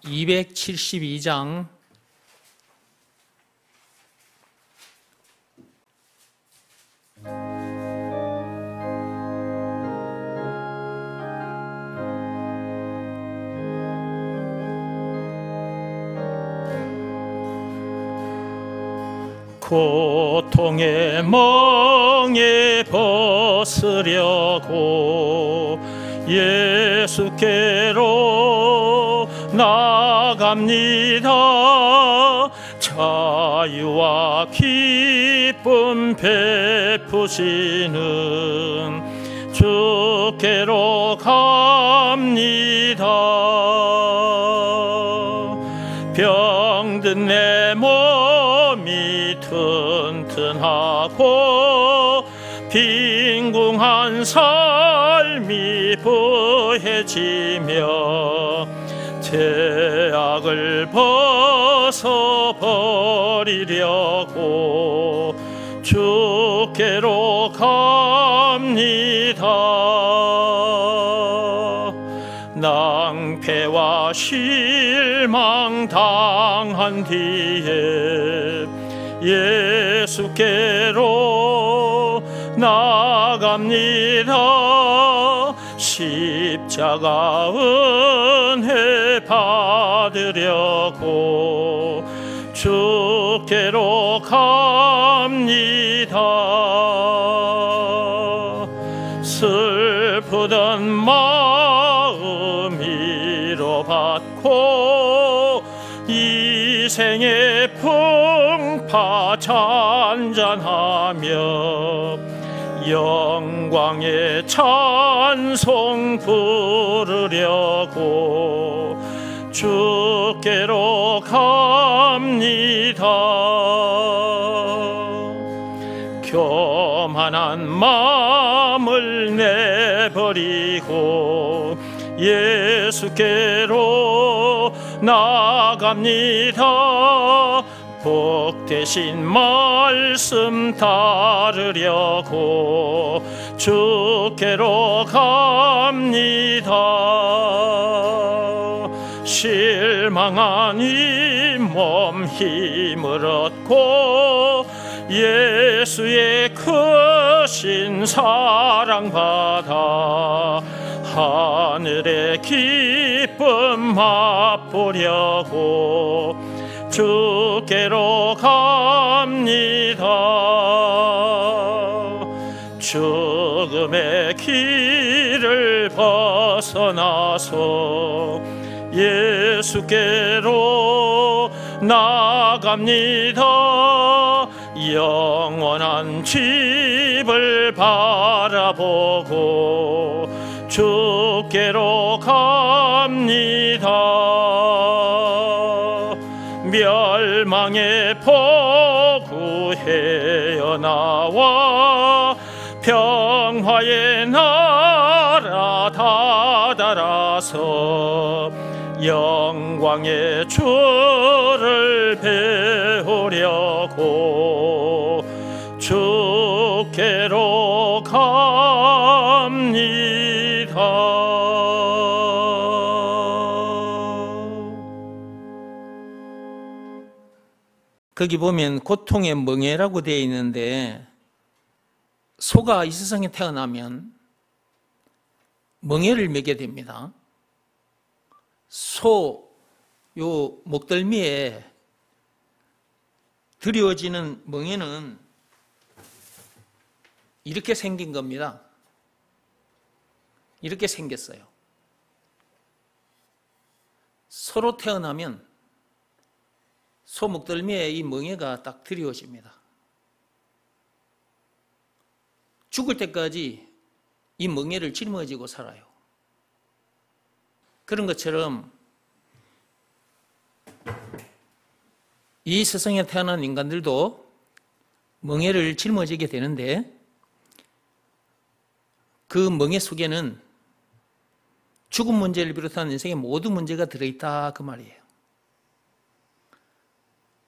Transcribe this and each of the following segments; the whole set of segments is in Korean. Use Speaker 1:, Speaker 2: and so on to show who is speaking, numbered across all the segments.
Speaker 1: 272장 고통의 멍에 벗으려고 예수께로 나갑니다. 자유와 기쁨 베푸시는 주께로 갑니다. 병든 내 몸이 튼튼하고 빈궁한 삶이 부해지며 죄악을 벗어버리려고 주께로 갑니다. 낭패와 실망 당한 뒤에 예수께로 나갑니다. 십자가 은혜 받으려고 주께로 갑니다. 슬프던 마음 위로받고 이 생의 풍파 잔잔하며 영광의 찬송 부르려고 주께로 갑니다. 교만한 마음을 내버리고 예수께로 나갑니다. 복되신 말씀 따르려고 주께로 갑니다. 실망한 이 몸 힘을 얻고 예수의 크신 사랑 받아 하늘의 기쁨 맛보려고 주께로 갑니다. 죽음의 길을 벗어나서 예수께로 나갑니다. 영원한 집을 바라보고 주께로 갑니다. 멸망의 폭우 헤어나와 평화의 나라 다다라서 영광의 주를 배우려고 주께로 갑니다. 거기 보면 고통의 멍에라고 되어 있는데 소가 이 세상에 태어나면 멍에를 매게 됩니다. 소 요 목덜미에 드리워지는 멍에는 이렇게 생긴 겁니다. 이렇게 생겼어요. 소로 태어나면 소 목덜미에 이 멍에가 딱 드리워집니다. 죽을 때까지 이 멍에를 짊어지고 살아요. 그런 것처럼 이 세상에 태어난 인간들도 멍에를 짊어지게 되는데 그 멍에 속에는 죽음 문제를 비롯한 인생의 모든 문제가 들어있다 그 말이에요.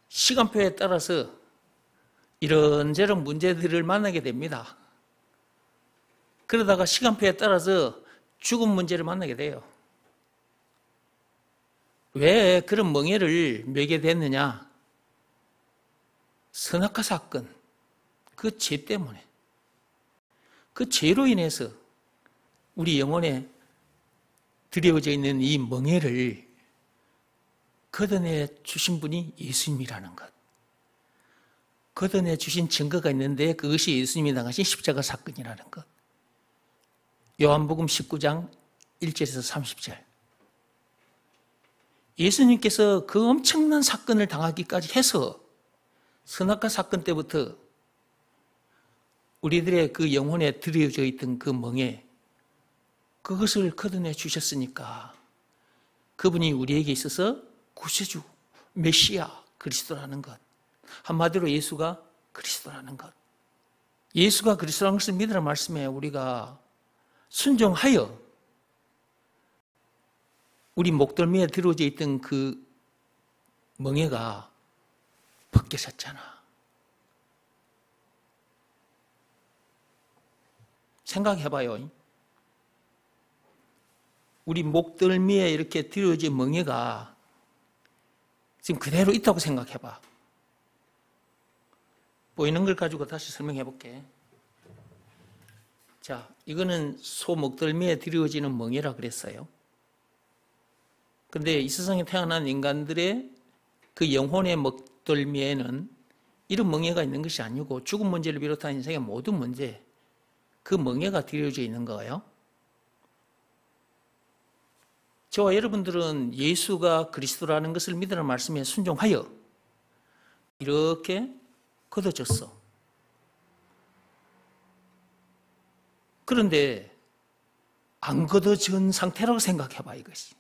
Speaker 1: 시간표에 따라서 이런저런 문제들을 만나게 됩니다. 그러다가 시간표에 따라서 죽음 문제를 만나게 돼요. 왜 그런 멍에를 매게 됐느냐? 선악과 사건, 그 죄 때문에. 그 죄로 인해서 우리 영혼에 드려져 있는 이 멍에를 걷어내 주신 분이 예수님이라는 것. 걷어내 주신 증거가 있는데 그것이 예수님이 당하신 십자가 사건이라는 것. 요한복음 19장 1절에서 30절. 예수님께서 그 엄청난 사건을 당하기까지 해서 선악과 사건 때부터 우리들의 그 영혼에 드려져 있던 그 멍에 그것을 걷어내 주셨으니까 그분이 우리에게 있어서 구세주, 메시아, 그리스도라는 것. 한마디로 예수가 그리스도라는 것. 예수가 그리스도라는 것을 믿으라 말씀에 우리가 순종하여 우리 목덜미에 들어져 있던 그 멍에가 벗겨졌잖아. 생각해봐요. 우리 목덜미에 이렇게 들어진 멍에가 지금 그대로 있다고 생각해봐. 보이는 걸 가지고 다시 설명해 볼게. 자, 이거는 소 목덜미에 들어지는 멍에라 그랬어요. 근데 이 세상에 태어난 인간들의 그 영혼의 목덜미에는 이런 멍에가 있는 것이 아니고 죽음 문제를 비롯한 인생의 모든 문제, 그 멍에가 들여져 있는 거예요. 저와 여러분들은 예수가 그리스도라는 것을 믿으라는 말씀에 순종하여 이렇게 걷어졌어. 그런데 안 걷어진 상태라고 생각해봐, 이것이.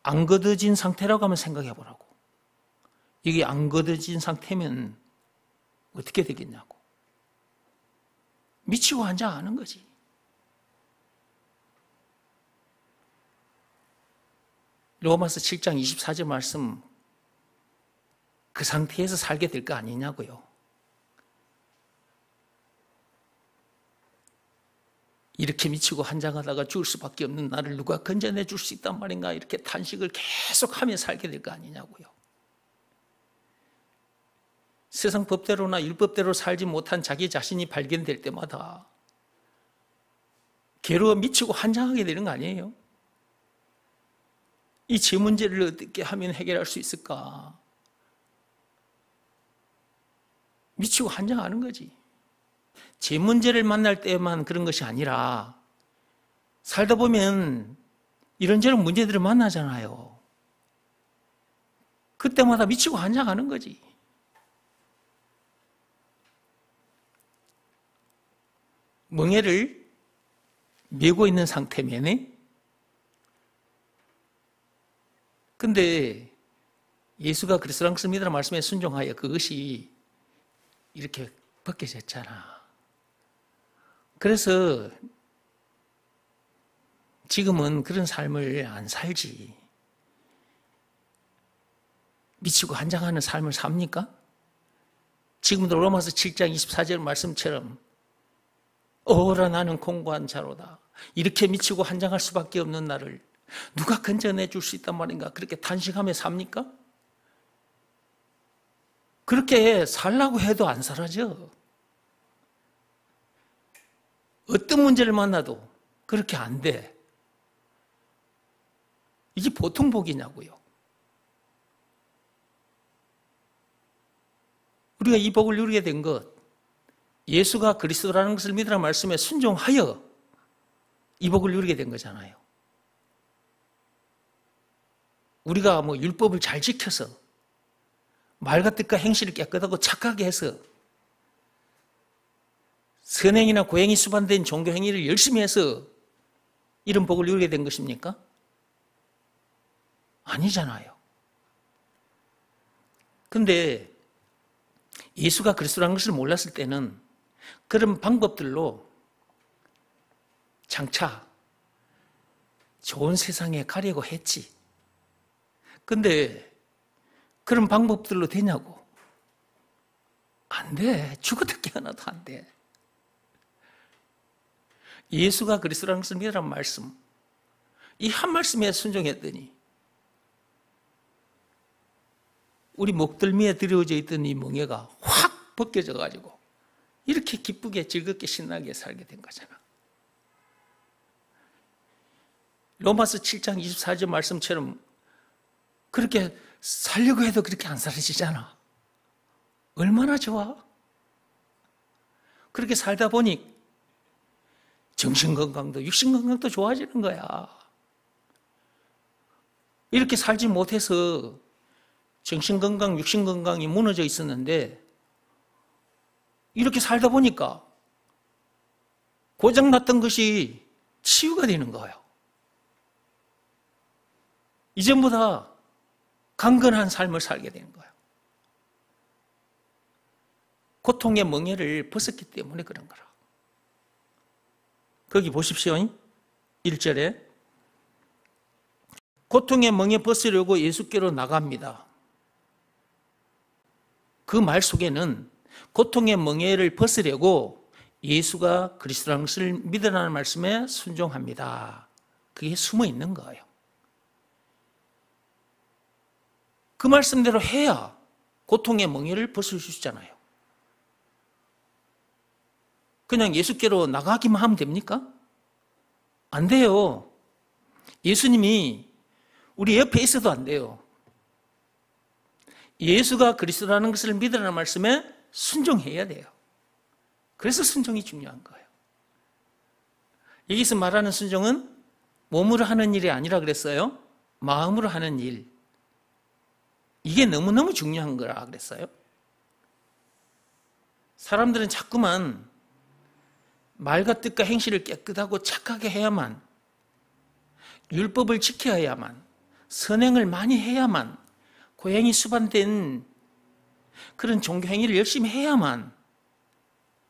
Speaker 1: 안 걷어진 상태라고 하면 생각해보라고. 이게 안 걷어진 상태면 어떻게 되겠냐고. 미치고 환장하는 거지. 로마서 7장 24절 말씀, 그 상태에서 살게 될 거 아니냐고요. 이렇게 미치고 환장하다가 죽을 수밖에 없는 나를 누가 건져내 줄 수 있단 말인가, 이렇게 탄식을 계속하며 살게 될 거 아니냐고요. 세상 법대로나 율법대로 살지 못한 자기 자신이 발견될 때마다 괴로워 미치고 환장하게 되는 거 아니에요? 이 죄 문제를 어떻게 하면 해결할 수 있을까? 미치고 환장하는 거지. 죄 문제를 만날 때만 그런 것이 아니라 살다 보면 이런저런 문제들을 만나잖아요. 그때마다 미치고 환장하는 거지. 멍에를 메고 있는 상태면에, 근데 예수가 그리스도라는 것을 믿으라 말씀에 순종하여 그것이 이렇게 벗겨졌잖아. 그래서 지금은 그런 삶을 안 살지. 미치고 환장하는 삶을 삽니까? 지금도 로마서 7장 24절 말씀처럼 오라 나는 공고한 자로다. 이렇게 미치고 환장할 수밖에 없는 나를 누가 건져내 줄 수 있단 말인가? 그렇게 탄식하며 삽니까? 그렇게 살라고 해도 안 사라져. 어떤 문제를 만나도 그렇게 안 돼. 이게 보통 복이냐고요. 우리가 이 복을 누리게 된 것, 예수가 그리스도라는 것을 믿으라 말씀에 순종하여 이 복을 누리게 된 거잖아요. 우리가 뭐 율법을 잘 지켜서 말과 뜻과 행실을 깨끗하고 착하게 해서 선행이나 고행이 수반된 종교 행위를 열심히 해서 이런 복을 누리게 된 것입니까? 아니잖아요. 근데 예수가 그리스도라는 것을 몰랐을 때는 그런 방법들로 장차 좋은 세상에 가려고 했지. 근데 그런 방법들로 되냐고? 안 돼. 죽어도 깨어나도 안 돼. 예수가 그리스도라는 것을 믿으라는 말씀, 이 한 말씀에 순종했더니 우리 목덜미에 들여져 있던 이 멍에가 확 벗겨져 가지고 이렇게 기쁘게 즐겁게 신나게 살게 된 거잖아. 로마서 7장 24절 말씀처럼 그렇게 살려고 해도 그렇게 안 사라지잖아. 얼마나 좋아? 그렇게 살다 보니 정신건강도 육신건강도 좋아지는 거야. 이렇게 살지 못해서 정신건강, 육신건강이 무너져 있었는데 이렇게 살다 보니까 고장났던 것이 치유가 되는 거예요. 이전보다 강건한 삶을 살게 되는 거예요. 고통의 멍에를 벗었기 때문에 그런 거라. 거기 보십시오. 1절에 고통의 멍에 벗으려고 예수께로 나갑니다. 그 말 속에는 고통의 멍에를 벗으려고 예수가 그리스도라는 것을 믿으라는 말씀에 순종합니다. 그게 숨어 있는 거예요. 그 말씀대로 해야 고통의 멍에를 벗을 수 있잖아요. 그냥 예수께로 나가기만 하면 됩니까? 안 돼요. 예수님이 우리 옆에 있어도 안 돼요. 예수가 그리스도라는 것을 믿으라는 말씀에 순종해야 돼요. 그래서 순종이 중요한 거예요. 여기서 말하는 순종은 몸으로 하는 일이 아니라 그랬어요. 마음으로 하는 일. 이게 너무너무 중요한 거라 그랬어요. 사람들은 자꾸만 말과 뜻과 행실을 깨끗하고 착하게 해야만, 율법을 지켜야만, 선행을 많이 해야만, 고행이 수반된 그런 종교 행위를 열심히 해야만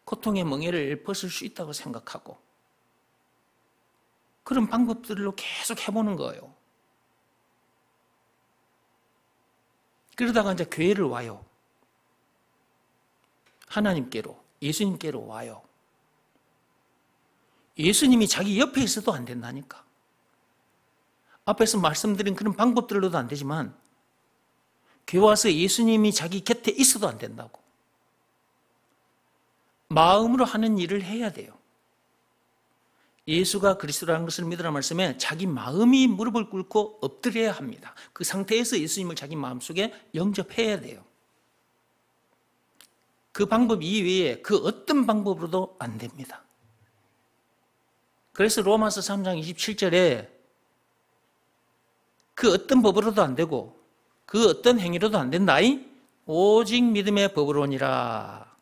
Speaker 1: 고통의 멍에를 벗을 수 있다고 생각하고 그런 방법들로 계속 해보는 거예요. 그러다가 이제 교회를 와요. 하나님께로, 예수님께로 와요. 예수님이 자기 옆에 있어도 안 된다니까. 앞에서 말씀드린 그런 방법들로도 안 되지만 교회 와서 예수님이 자기 곁에 있어도 안 된다고. 마음으로 하는 일을 해야 돼요. 예수가 그리스도라는 것을 믿으라는 말씀에 자기 마음이 무릎을 꿇고 엎드려야 합니다. 그 상태에서 예수님을 자기 마음속에 영접해야 돼요. 그 방법 이외에 그 어떤 방법으로도 안 됩니다. 그래서 로마서 3장 27절에 그 어떤 법으로도 안 되고 그 어떤 행위로도 안 된다이 오직 믿음의 법으로니라.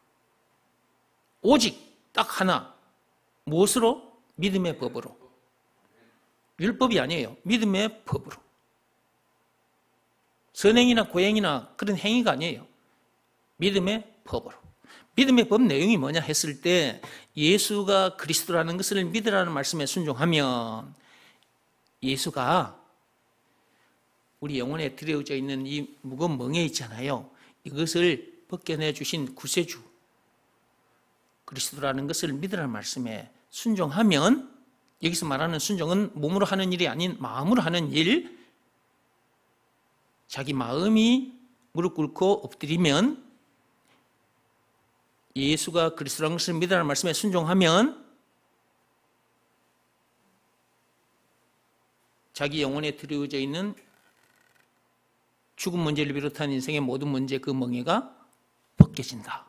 Speaker 1: 오직 딱 하나. 무엇으로? 믿음의 법으로. 율법이 아니에요. 믿음의 법으로. 선행이나 고행이나 그런 행위가 아니에요. 믿음의 법으로. 믿음의 법 내용이 뭐냐 했을 때 예수가 그리스도라는 것을 믿으라는 말씀에 순종하면 예수가 우리 영혼에 들여져 있는 이 무거운 멍에 있잖아요. 이것을 벗겨내 주신 구세주 그리스도라는 것을 믿으라는 말씀에 순종하면, 여기서 말하는 순종은 몸으로 하는 일이 아닌 마음으로 하는 일, 자기 마음이 무릎 꿇고 엎드리면 예수가 그리스도라는 것을 믿으라는 말씀에 순종하면 자기 영혼에 들여져 있는 죽음 문제를 비롯한 인생의 모든 문제, 그 멍에가 벗겨진다.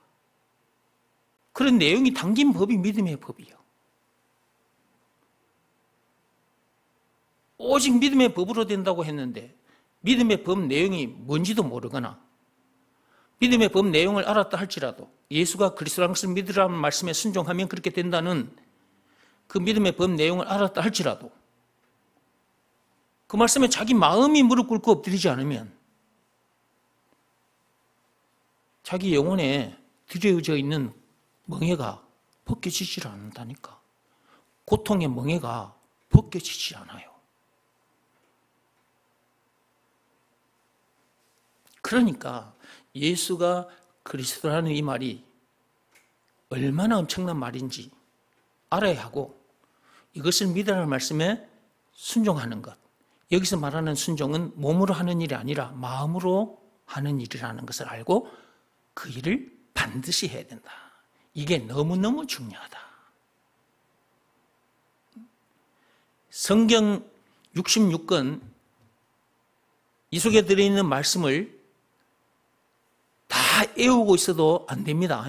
Speaker 1: 그런 내용이 담긴 법이 믿음의 법이에요. 오직 믿음의 법으로 된다고 했는데 믿음의 법 내용이 뭔지도 모르거나 믿음의 법 내용을 알았다 할지라도 예수가 그리스도라는 것을 믿으라는 말씀에 순종하면 그렇게 된다는 그 믿음의 법 내용을 알았다 할지라도 그 말씀에 자기 마음이 무릎 꿇고 엎드리지 않으면 자기 영혼에 들여져 있는 멍에가 벗겨지질 않는다니까. 고통의 멍에가 벗겨지지 않아요. 그러니까 예수가 그리스도라는 이 말이 얼마나 엄청난 말인지 알아야 하고 이것을 믿으라는 말씀에 순종하는 것. 여기서 말하는 순종은 몸으로 하는 일이 아니라 마음으로 하는 일이라는 것을 알고 그 일을 반드시 해야 된다. 이게 너무너무 중요하다. 성경 66권 이 속에 들어있는 말씀을 다 외우고 있어도 안 됩니다.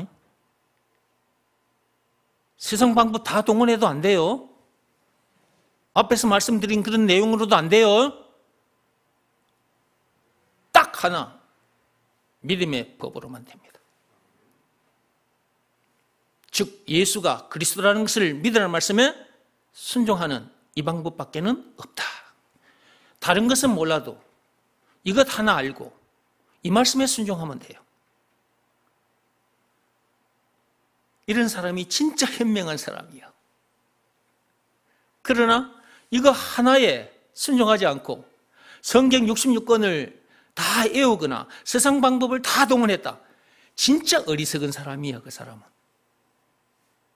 Speaker 1: 세상 방법 다 동원해도 안 돼요. 앞에서 말씀드린 그런 내용으로도 안 돼요. 딱 하나, 믿음의 법으로만 됩니다. 즉 예수가 그리스도라는 것을 믿으라는 말씀에 순종하는 이 방법밖에는 없다. 다른 것은 몰라도 이것 하나 알고 이 말씀에 순종하면 돼요. 이런 사람이 진짜 현명한 사람이에요. 그러나 이거 하나에 순종하지 않고 성경 66권을 다 외우거나 세상 방법을 다 동원했다. 진짜 어리석은 사람이에요, 그 사람은.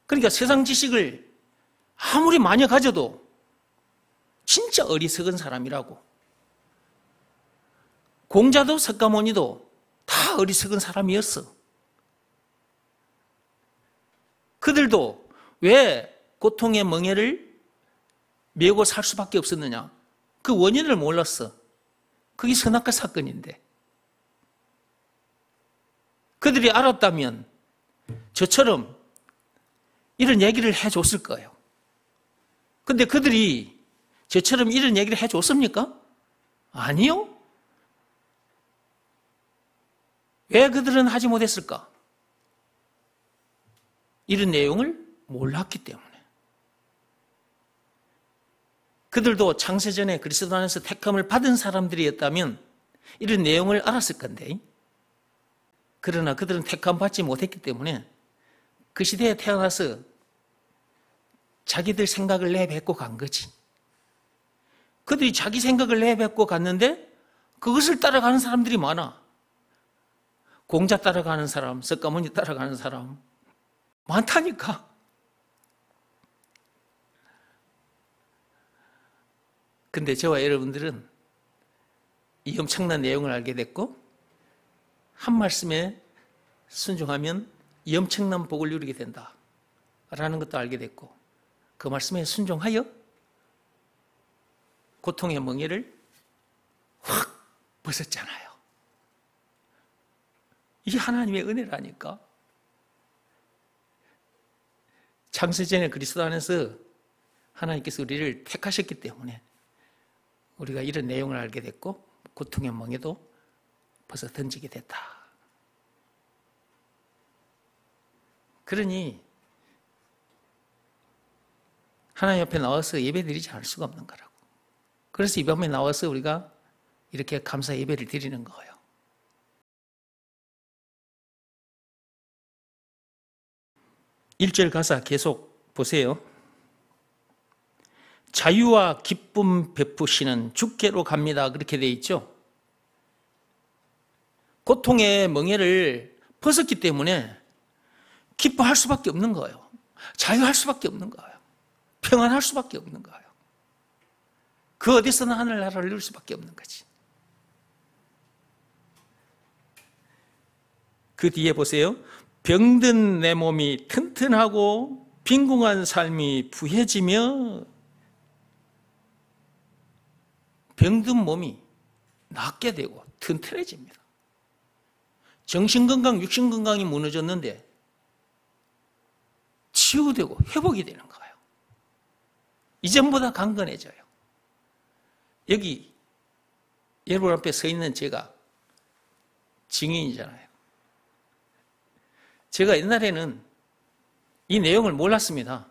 Speaker 1: 그러니까 세상 지식을 아무리 많이 가져도 진짜 어리석은 사람이라고. 공자도 석가모니도 다 어리석은 사람이었어. 그들도 왜 고통의 멍에를 메고 살 수밖에 없었느냐? 그 원인을 몰랐어. 그게 선악과 사건인데. 그들이 알았다면 저처럼 이런 얘기를 해줬을 거예요. 근데 그들이 저처럼 이런 얘기를 해줬습니까? 아니요. 왜 그들은 하지 못했을까? 이런 내용을 몰랐기 때문에. 그들도 창세전에 그리스도 안에서 택함을 받은 사람들이었다면 이런 내용을 알았을 건데, 그러나 그들은 택함 받지 못했기 때문에 그 시대에 태어나서 자기들 생각을 내뱉고 간 거지. 그들이 자기 생각을 내뱉고 갔는데 그것을 따라가는 사람들이 많아. 공자 따라가는 사람, 석가모니 따라가는 사람 많다니까. 근데 저와 여러분들은 이 엄청난 내용을 알게 됐고 한 말씀에 순종하면 이 엄청난 복을 누리게 된다라는 것도 알게 됐고 그 말씀에 순종하여 고통의 멍에를 확 벗었잖아요. 이게 하나님의 은혜라니까. 창세전에 그리스도 안에서 하나님께서 우리를 택하셨기 때문에 우리가 이런 내용을 알게 됐고 고통의 멍에도 벗어 던지게 됐다. 그러니 하나님 옆에 나와서 예배드리지 않을 수가 없는 거라고. 그래서 이 밤에 나와서 우리가 이렇게 감사 예배를 드리는 거예요. 일 절 가사 계속 보세요. 자유와 기쁨 베푸시는 주께로 갑니다. 그렇게 돼 있죠. 고통의 멍에를 벗었기 때문에 기뻐할 수밖에 없는 거예요. 자유할 수밖에 없는 거예요. 평안할 수밖에 없는 거예요. 그 어디서나 하늘나라를 누릴 수밖에 없는 거지. 그 뒤에 보세요. 병든 내 몸이 튼튼하고 빈궁한 삶이 부해지며 병든 몸이 낫게 되고 튼튼해집니다. 정신건강, 육신건강이 무너졌는데 치유되고 회복이 되는 거예요. 이전보다 강건해져요. 여기 여러분 앞에 서 있는 제가 증인이잖아요. 제가 옛날에는 이 내용을 몰랐습니다.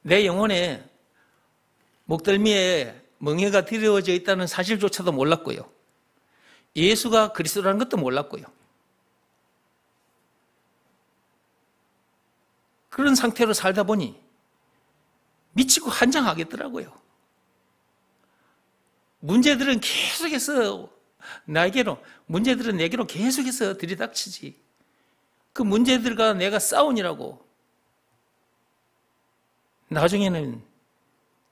Speaker 1: 내 영혼에 목덜미에 멍에가 들여져 있다는 사실조차도 몰랐고요. 예수가 그리스도라는 것도 몰랐고요. 그런 상태로 살다 보니 미치고 환장하겠더라고요. 문제들은 계속해서 문제들은 내게로 계속해서 들이닥치지. 그 문제들과 내가 싸우니라고 나중에는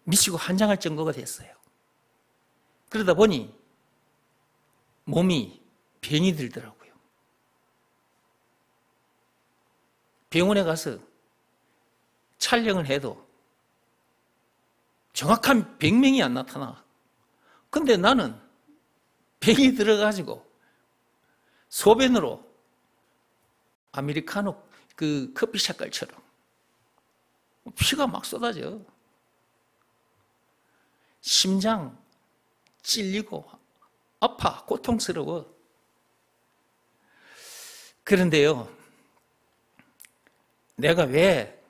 Speaker 1: 미치고 환장할 정도가 됐어요. 그러다 보니 몸이 병이 들더라고요. 병원에 가서 촬영을 해도 정확한 병명이 안 나타나. 근데 나는 병이 들어가지고 소변으로 아메리카노 그 커피 색깔처럼 피가 막 쏟아져. 심장 찔리고 아파, 고통스러워. 그런데요, 내가 왜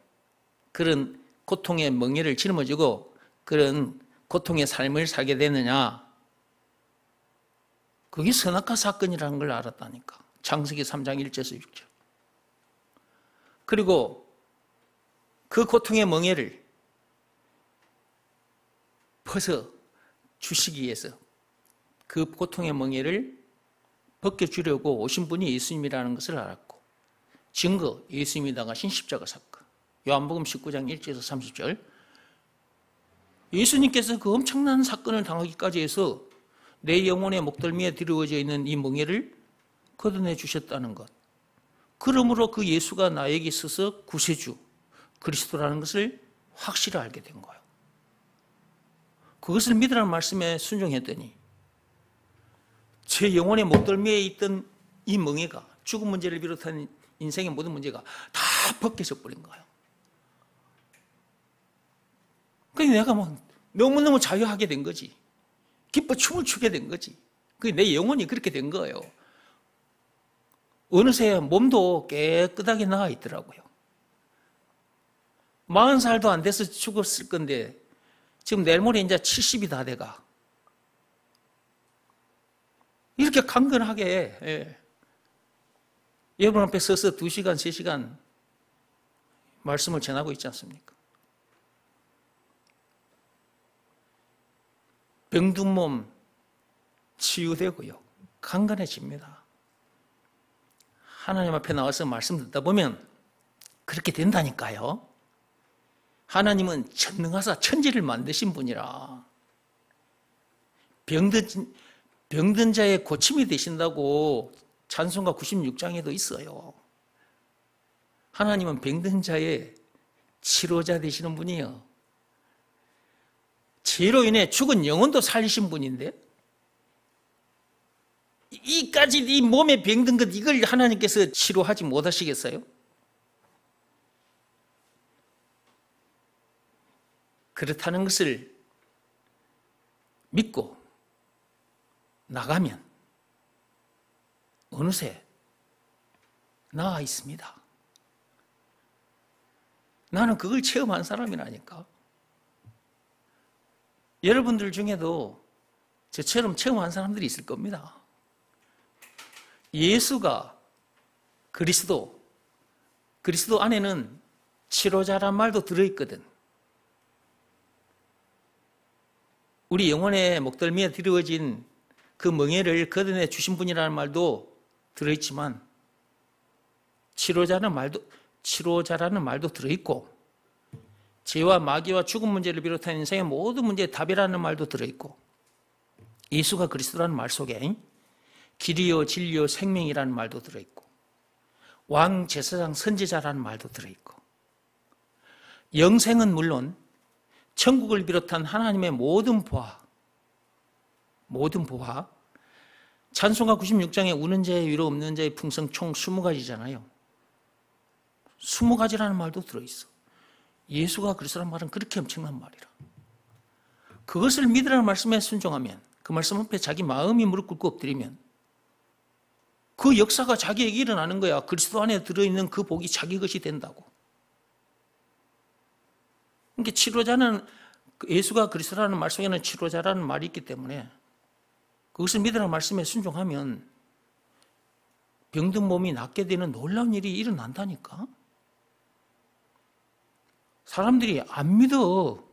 Speaker 1: 그런 고통의 멍에를 짊어지고 그런 고통의 삶을 살게 되느냐? 그게 선악과 사건이라는 걸 알았다니까. 창세기 3장 1절에서 6절. 그리고 그 고통의 멍에를 벗어 주시기 위해서 그 고통의 멍에를 벗겨주려고 오신 분이 예수님이라는 것을 알았고, 증거, 예수님이 당하신 십자가 사건. 요한복음 19장 1절에서 30절. 예수님께서 그 엄청난 사건을 당하기까지 해서 내 영혼의 목덜미에 드리워져 있는 이 멍에를 걷어내 주셨다는 것. 그러므로 그 예수가 나에게 있어서 구세주, 그리스도라는 것을 확실히 알게 된 거예요. 그것을 믿으라는 말씀에 순종했더니 제 영혼의 목덜미에 있던 이 멍에가, 죽음 문제를 비롯한 인생의 모든 문제가 다 벗겨져 버린 거예요. 그러니까 내가 뭐 너무너무 자유하게 된 거지. 기뻐 춤을 추게 된 거지. 내 영혼이 그렇게 된 거예요. 어느새 몸도 깨끗하게 나아 있더라고요. 40살도 안 돼서 죽었을 건데 지금 내일 모레 이제 70이 다 돼가. 이렇게 강건하게, 예. 여러분 앞에 서서 2시간, 3시간 말씀을 전하고 있지 않습니까? 병든 몸 치유되고요. 강건해집니다. 하나님 앞에 나와서 말씀 듣다 보면 그렇게 된다니까요. 하나님은 전능하사 천지를 만드신 분이라 병든 자의 고침이 되신다고 찬송가 96장에도 있어요. 하나님은 병든 자의 치료자 되시는 분이에요. 죄로 인해 죽은 영혼도 살리신 분인데 이까지 이 몸에 병든 것 이걸 하나님께서 치료하지 못하시겠어요? 그렇다는 것을 믿고 나가면 어느새 나아 있습니다. 나는 그걸 체험한 사람이라니까. 여러분들 중에도 저처럼 체험한 사람들이 있을 겁니다. 예수가 그리스도 안에는 치료자란 말도 들어있거든. 우리 영혼의 목덜미에 드리워진 그 멍에를 걷어내 주신 분이라는 말도 들어있지만 치료자라는 말도 들어있고 죄와 마귀와 죽음 문제를 비롯한 인생의 모든 문제의 답이라는 말도 들어있고 예수가 그리스도라는 말 속에 길이요 진리요 생명이라는 말도 들어있고 왕 제사장 선지자라는 말도 들어있고 영생은 물론 천국을 비롯한 하나님의 모든 보화 찬송가 96장에 우는 자의 위로 없는 자의 풍성 총 20가지잖아요. 20가지라는 말도 들어있어. 예수가 그리스도라는 말은 그렇게 엄청난 말이라. 그것을 믿으라는 말씀에 순종하면, 그 말씀 앞에 자기 마음이 무릎 꿇고 엎드리면 그 역사가 자기에게 일어나는 거야. 그리스도 안에 들어있는 그 복이 자기 것이 된다고. 그러니까 치료자는, 예수가 그리스도라는 말 속에는 치료자라는 말이 있기 때문에 그것을 믿으라는 말씀에 순종하면 병든 몸이 낫게 되는 놀라운 일이 일어난다니까. 사람들이 안 믿어.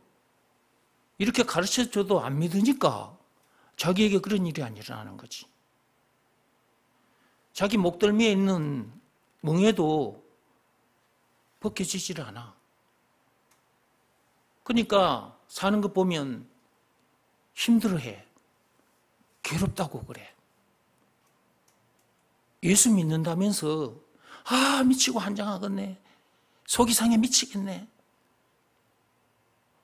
Speaker 1: 이렇게 가르쳐줘도 안 믿으니까 자기에게 그런 일이 안 일어나는 거지. 자기 목덜미에 있는 멍에도 벗겨지질 않아. 그러니까 사는 것 보면 힘들어해. 괴롭다고 그래. 예수 믿는다면서 미치고 환장하겠네. 속이 상해 미치겠네.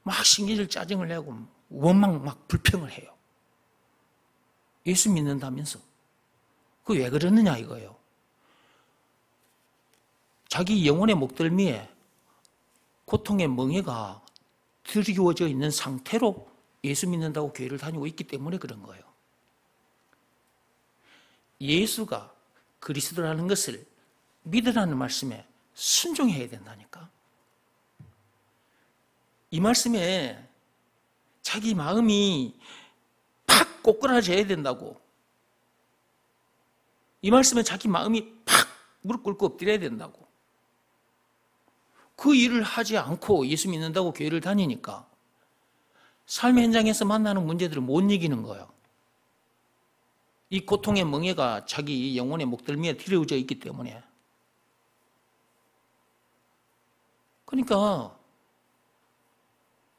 Speaker 1: 막 신경질 짜증을 내고 원망 막 불평을 해요. 예수 믿는다면서. 그 왜 그러느냐 이거예요. 자기 영혼의 목덜미에 고통의 멍에가 드리워져 있는 상태로 예수 믿는다고 교회를 다니고 있기 때문에 그런 거예요. 예수가 그리스도라는 것을 믿으라는 말씀에 순종해야 된다니까. 이 말씀에 자기 마음이 팍 꼬꾸라져야 된다고. 이 말씀에 자기 마음이 팍 무릎 꿇고 엎드려야 된다고. 그 일을 하지 않고 예수 믿는다고 교회를 다니니까 삶의 현장에서 만나는 문제들을 못 이기는 거예요. 이 고통의 멍에가 자기 영혼의 목덜미에 드리워져 있기 때문에. 그러니까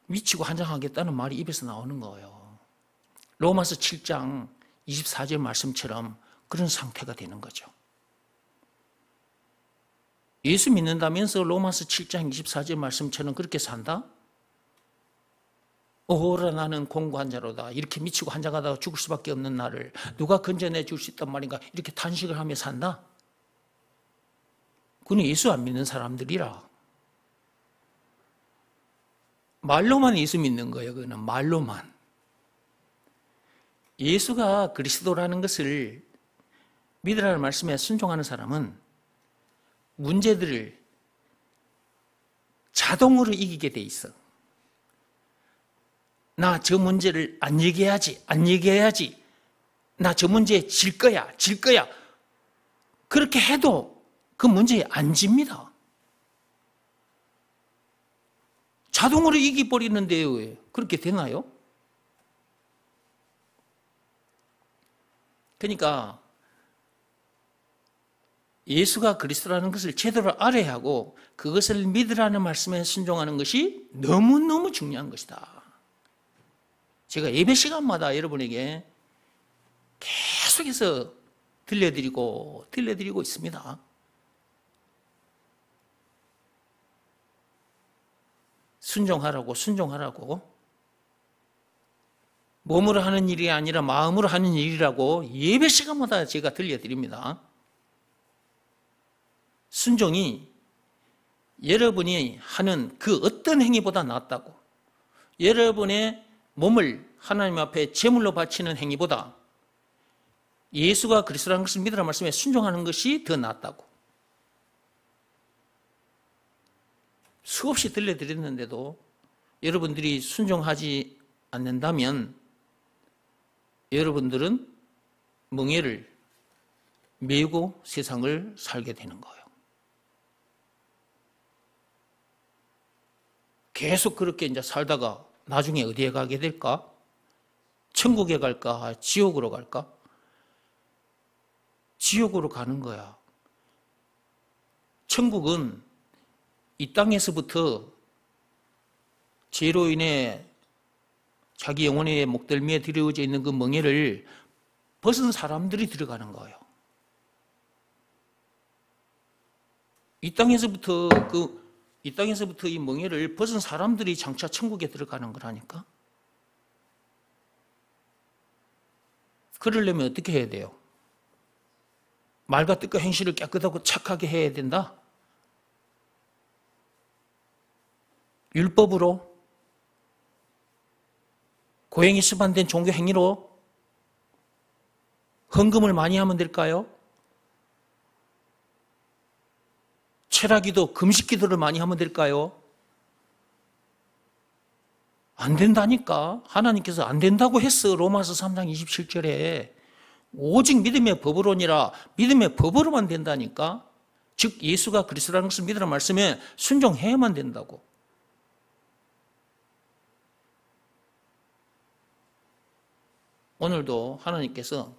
Speaker 1: 미치고 환장하겠다는 말이 입에서 나오는 거예요. 로마서 7장 24절 말씀처럼 그런 상태가 되는 거죠. 예수 믿는다면서 로마서 7장 24절 말씀처럼 그렇게 산다? 오라 나는 공고한 자로다. 이렇게 미치고 환장하다가 죽을 수밖에 없는 나를 누가 건져내 줄 수 있단 말인가? 이렇게 탄식을 하며 산다? 그건 예수 안 믿는 사람들이라. 말로만 예수 믿는 거예요. 그거는 말로만. 예수가 그리스도라는 것을 믿으라는 말씀에 순종하는 사람은 문제들을 자동으로 이기게 돼 있어. 나 저 문제를 안 얘기해야지. 나 저 문제에 질 거야. 그렇게 해도 그 문제에 안 집니다. 자동으로 이기버리는데요. 그렇게 되나요? 그러니까 예수가 그리스도라는 것을 제대로 알아야 하고 그것을 믿으라는 말씀에 순종하는 것이 너무너무 중요한 것이다. 제가 예배 시간마다 여러분에게 계속해서 들려드리고 있습니다. 순종하라고. 몸으로 하는 일이 아니라 마음으로 하는 일이라고 예배 시간마다 제가 들려드립니다. 순종이 여러분이 하는 그 어떤 행위보다 낫다고. 여러분의 몸을 하나님 앞에 제물로 바치는 행위보다 예수가 그리스도라는 것을 믿으라는 말씀에 순종하는 것이 더 낫다고. 수없이 들려드렸는데도 여러분들이 순종하지 않는다면 여러분들은 멍에를 메고 세상을 살게 되는 거예요. 계속 그렇게 이제 살다가 나중에 어디에 가게 될까? 천국에 갈까? 지옥으로 갈까? 지옥으로 가는 거야. 천국은 이 땅에서부터 죄로 인해 자기 영혼의 목덜미에 드리워져 있는 그 멍에를 벗은 사람들이 들어가는 거예요. 이 땅에서부터 이 멍에를 벗은 사람들이 장차 천국에 들어가는 거라니까. 그러려면 어떻게 해야 돼요? 말과 뜻과 행실을 깨끗하고 착하게 해야 된다. 율법으로, 고행이 수반된 종교 행위로, 헌금을 많이 하면 될까요? 철학기도, 금식기도를 많이 하면 될까요? 안 된다니까. 하나님께서 안 된다고 했어. 로마서 3장 27절에. 오직 믿음의 법으로니라. 믿음의 법으로만 된다니까. 즉 예수가 그리스도라는 것을 믿으라는 말씀에 순종해야만 된다고. 오늘도 하나님께서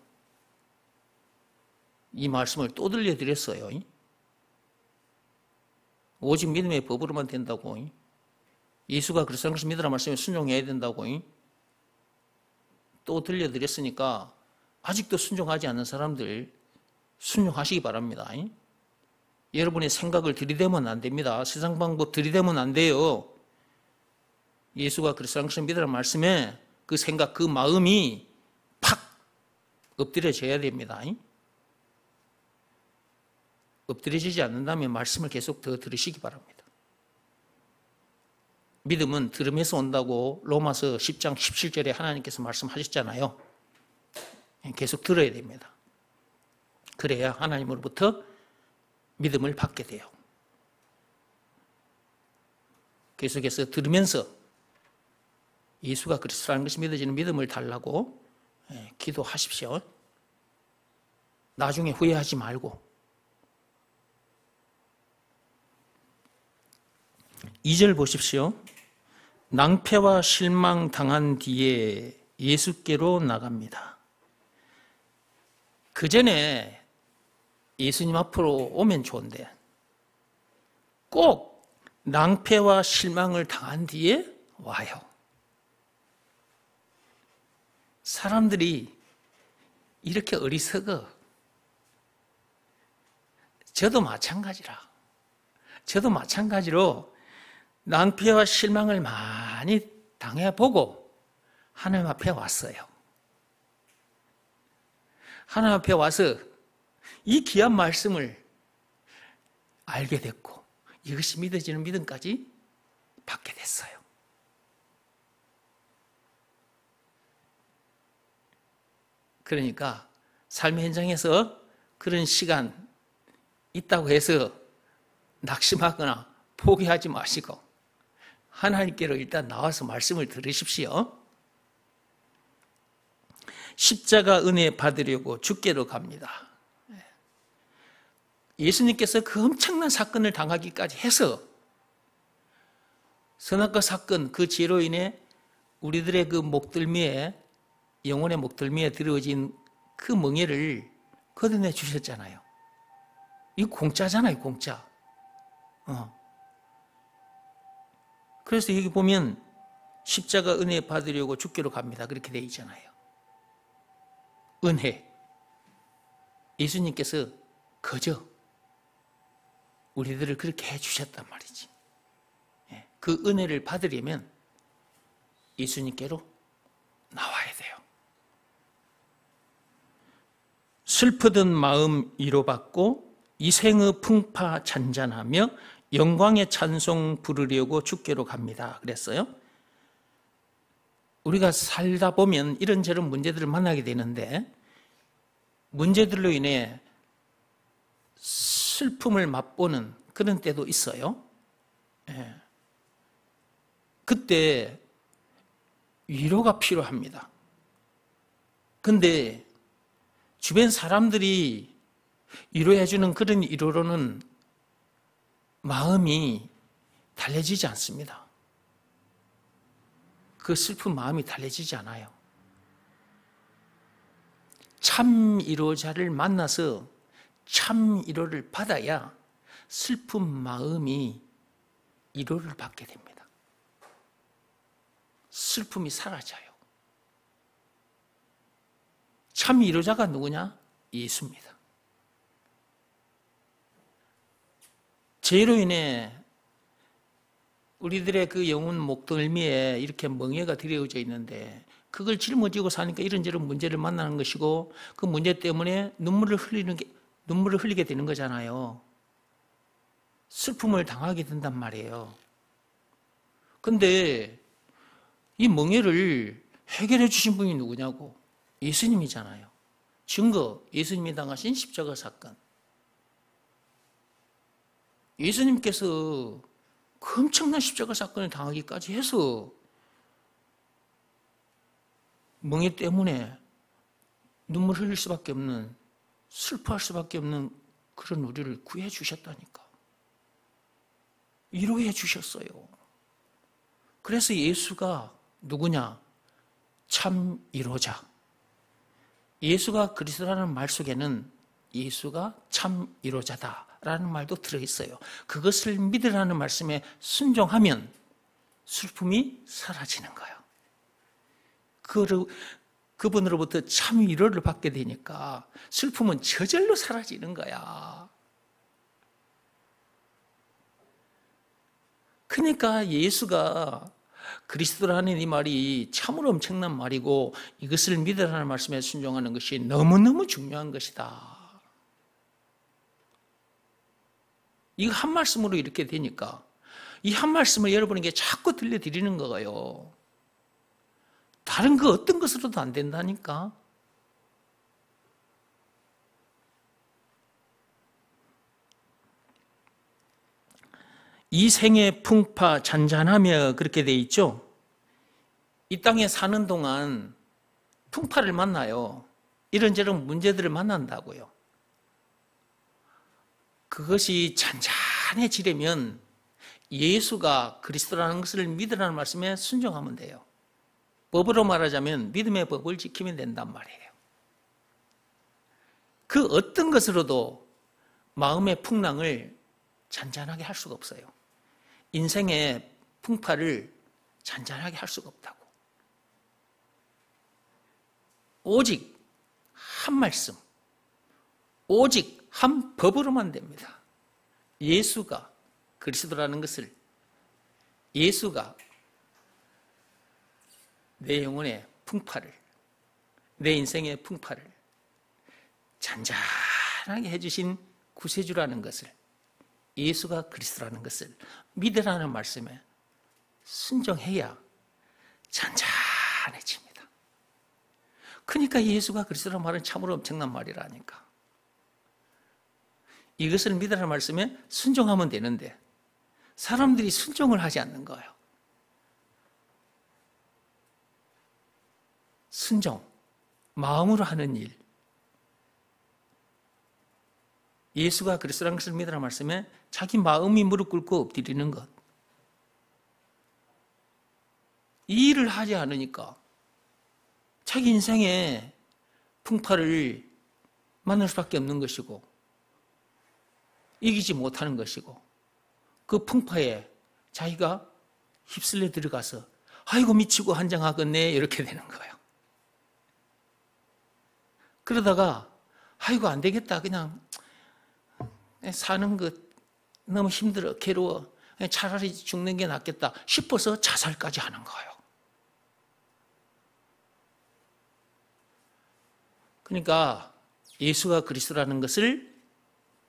Speaker 1: 이 말씀을 또 들려드렸어요. 오직 믿음의 법으로만 된다고. 예수가 그리스도라는 것을 믿으라 말씀에 순종해야 된다고 또 들려드렸으니까 아직도 순종하지 않는 사람들 순종하시기 바랍니다. 여러분의 생각을 들이대면 안 됩니다. 세상 방법 들이대면 안 돼요. 예수가 그리스도라는 것을 믿으라 말씀에 그 생각, 그 마음이 팍 엎드려져야 됩니다. 엎드려지지 않는다면 말씀을 계속 더 들으시기 바랍니다. 믿음은 들음에서 온다고 로마서 10장 17절에 하나님께서 말씀하셨잖아요. 계속 들어야 됩니다. 그래야 하나님으로부터 믿음을 받게 돼요. 계속해서 들으면서 예수가 그리스도라는 것이 믿어지는 믿음을 달라고 기도하십시오. 나중에 후회하지 말고. 2절 보십시오. 낭패와 실망 당한 뒤에 예수께로 나갑니다. 그 전에 예수님 앞으로 오면 좋은데 꼭 낭패와 실망을 당한 뒤에 와요. 사람들이 이렇게 어리석어. 저도 마찬가지로 낭패와 실망을 많이 당해보고 하나님 앞에 왔어요. 하나님 앞에 와서 이 귀한 말씀을 알게 됐고 이것이 믿어지는 믿음까지 받게 됐어요. 그러니까 삶의 현장에서 그런 시간 있다고 해서 낙심하거나 포기하지 마시고 하나님께로 일단 나와서 말씀을 들으십시오. 십자가 은혜 받으려고 주께로 갑니다. 예수님께서 그 엄청난 사건을 당하기까지 해서 선악과 사건 그 죄로 인해 우리들의 그 목덜미에 영혼의 목덜미에 들어진 그 멍에를 걷어내 주셨잖아요. 이거 공짜잖아요, 공짜. 그래서 여기 보면 십자가 은혜 받으려고 주께로 갑니다. 그렇게 되어 있잖아요. 은혜. 예수님께서 거저 우리들을 그렇게 해주셨단 말이지. 그 은혜를 받으려면 예수님께로 나와야 돼요. 슬프던 마음 위로받고 이생의 풍파 잔잔하며 영광의 찬송 부르려고 주께로 갑니다. 그랬어요. 우리가 살다 보면 이런저런 문제들을 만나게 되는데 문제들로 인해 슬픔을 맛보는 그런 때도 있어요. 그때 위로가 필요합니다. 근데 주변 사람들이 위로해주는 그런 위로로는 마음이 달래지지 않습니다. 그 슬픈 마음이 달래지지 않아요. 참 위로자를 만나서 참 위로를 받아야 슬픈 마음이 위로를 받게 됩니다. 슬픔이 사라져요. 참 위로자가 누구냐? 예수입니다. 죄로 인해 우리들의 그 영혼 목덜미에 이렇게 멍에가 들여져 있는데 그걸 짊어지고 사니까 이런저런 문제를 만나는 것이고 그 문제 때문에 눈물을 흘리게 되는 거잖아요. 슬픔을 당하게 된단 말이에요. 근데 이 멍에를 해결해 주신 분이 누구냐고? 예수님이잖아요. 증거, 예수님이 당하신 십자가 사건. 예수님께서 그 엄청난 십자가 사건을 당하기까지 해서 멍에 때문에 눈물 흘릴 수밖에 없는, 슬퍼할 수밖에 없는 그런 우리를 구해 주셨다니까. 위로해 주셨어요. 그래서 예수가 누구냐? 참 위로자. 예수가 그리스도라는 말 속에는 예수가 참 위로자다라는 말도 들어있어요. 그것을 믿으라는 말씀에 순종하면 슬픔이 사라지는 거예요. 그분으로부터 참 위로를 받게 되니까 슬픔은 저절로 사라지는 거야. 그러니까 예수가 그리스도라는 이 말이 참으로 엄청난 말이고 이것을 믿으라는 말씀에 순종하는 것이 너무너무 중요한 것이다. 이거 한 말씀으로 이렇게 되니까 이 한 말씀을 여러분에게 자꾸 들려드리는 거예요. 다른 그 어떤 것으로도 안 된다니까. 이 생의 풍파 잔잔하며 그렇게 돼 있죠. 이 땅에 사는 동안 풍파를 만나요. 이런저런 문제들을 만난다고요. 그것이 잔잔해지려면 예수가 그리스도라는 것을 믿으라는 말씀에 순종하면 돼요. 법으로 말하자면 믿음의 법을 지키면 된단 말이에요. 그 어떤 것으로도 마음의 풍랑을 잔잔하게 할 수가 없어요. 인생의 풍파를 잔잔하게 할 수가 없다고. 오직 한 말씀, 오직 한 법으로만 됩니다. 예수가 그리스도라는 것을, 예수가 내 영혼의 풍파를, 내 인생의 풍파를 잔잔하게 해주신 구세주라는 것을, 예수가 그리스도라는 것을 믿으라는 말씀에 순종해야 잔잔해집니다. 그러니까 예수가 그리스도라는 말은 참으로 엄청난 말이라니까. 이것을 믿으라는 말씀에 순종하면 되는데 사람들이 순종을 하지 않는 거예요. 순종, 마음으로 하는 일. 예수가 그리스도라는 것을 믿으라는 말씀에 자기 마음이 무릎 꿇고 엎드리는 것. 이 일을 하지 않으니까 자기 인생의 풍파를 만날 수밖에 없는 것이고 이기지 못하는 것이고 그 풍파에 자기가 휩쓸려 들어가서 아이고 미치고 한장하겠네 이렇게 되는 거예요. 그러다가 아이고 안 되겠다 그냥 사는 것 너무 힘들어 괴로워 차라리 죽는 게 낫겠다 싶어서 자살까지 하는 거예요. 그러니까 예수가 그리스도라는 것을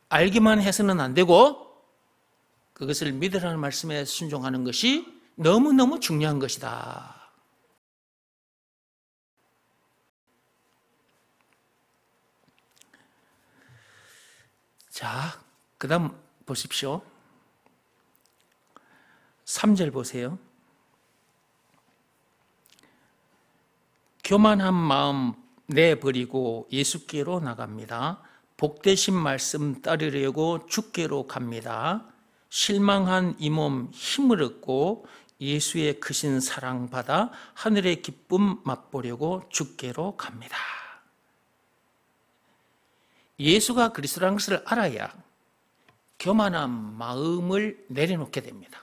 Speaker 1: 알기만 해서는 안 되고 그것을 믿으라는 말씀에 순종하는 것이 너무너무 중요한 것이다. 자, 그 다음 보십시오. 3절 보세요. 교만한 마음 내버리고 예수께로 나갑니다. 복되신 말씀 따르려고 주께로 갑니다. 실망한 이 몸 힘을 얻고 예수의 크신 사랑 받아 하늘의 기쁨 맛보려고 주께로 갑니다. 예수가 그리스도라는 것을 알아야 교만한 마음을 내려놓게 됩니다.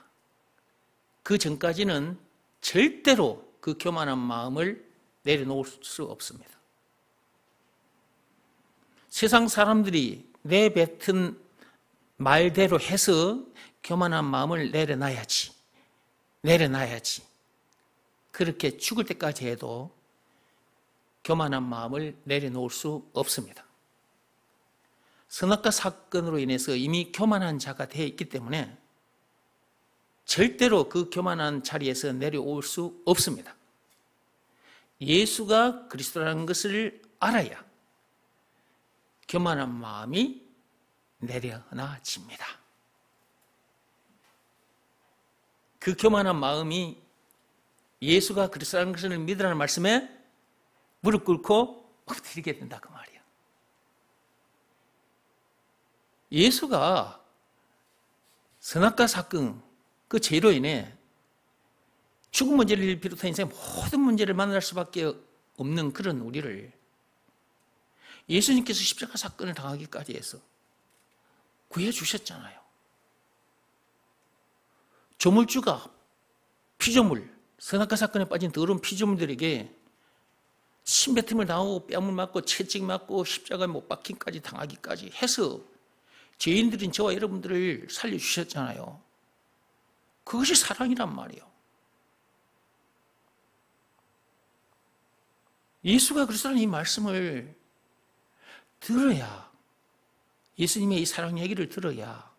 Speaker 1: 그 전까지는 절대로 그 교만한 마음을 내려놓을 수 없습니다. 세상 사람들이 내뱉은 말대로 해서 교만한 마음을 내려놔야지. 그렇게 죽을 때까지 해도 교만한 마음을 내려놓을 수 없습니다. 선악과 사건으로 인해서 이미 교만한 자가 되어 있기 때문에 절대로 그 교만한 자리에서 내려올 수 없습니다. 예수가 그리스도라는 것을 알아야 교만한 마음이 내려놔집니다. 그 교만한 마음이 예수가 그리스도라는 것을 믿으라는 말씀에 무릎 꿇고 엎드리게 된다 그 말이에요. 예수가 선악과 사건 그 죄로 인해 죽은 문제를 비롯한 인생의 모든 문제를 만날 수밖에 없는 그런 우리를 예수님께서 십자가 사건을 당하기까지 해서 구해주셨잖아요. 조물주가 피조물, 선악과 사건에 빠진 더러운 피조물들에게 침뱉음을 당하고 뺨을 맞고 채찍 맞고 십자가에 못 박힘까지 당하기까지 해서 죄인들인 저와 여러분들을 살려주셨잖아요. 그것이 사랑이란 말이에요. 예수가 그리스도라는 이 말씀을 들어야, 예수님의 이 사랑 얘기를 들어야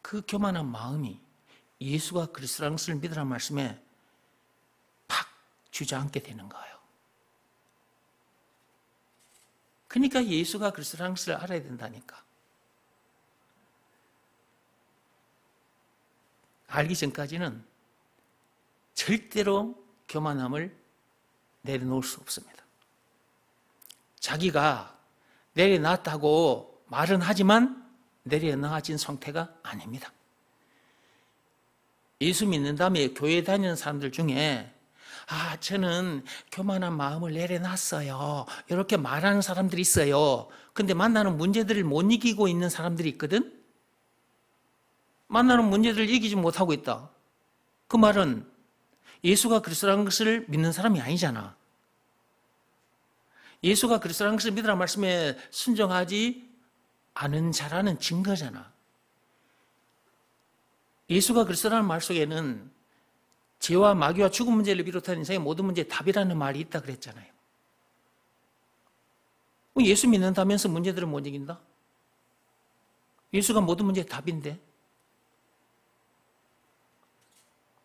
Speaker 1: 그 교만한 마음이 예수가 그리스도라는 것을 믿으라는 말씀에 팍 주저앉게 되는 거예요. 그러니까 예수가 그리스도라는 것을 알아야 된다니까. 알기 전까지는 절대로 교만함을 내려놓을 수 없습니다. 자기가 내려놨다고 말은 하지만 내려놓아진 상태가 아닙니다. 예수 믿는 다음에 교회 다니는 사람들 중에 저는 교만한 마음을 내려놨어요, 이렇게 말하는 사람들이 있어요. 근데 만나는 문제들을 못 이기고 있는 사람들이 있거든. 만나는 문제들을 이기지 못하고 있다. 그 말은 예수가 그리스도라는 것을 믿는 사람이 아니잖아. 예수가 그리스도라는 것을 믿으라는 말씀에 순종하지 않은 자라는 증거잖아. 예수가 그리스도라는 말 속에는 죄와 마귀와 죽음 문제를 비롯한 인생의 모든 문제의 답이라는 말이 있다 그랬잖아요. 예수 믿는다면서 문제들을 못 이긴다? 예수가 모든 문제의 답인데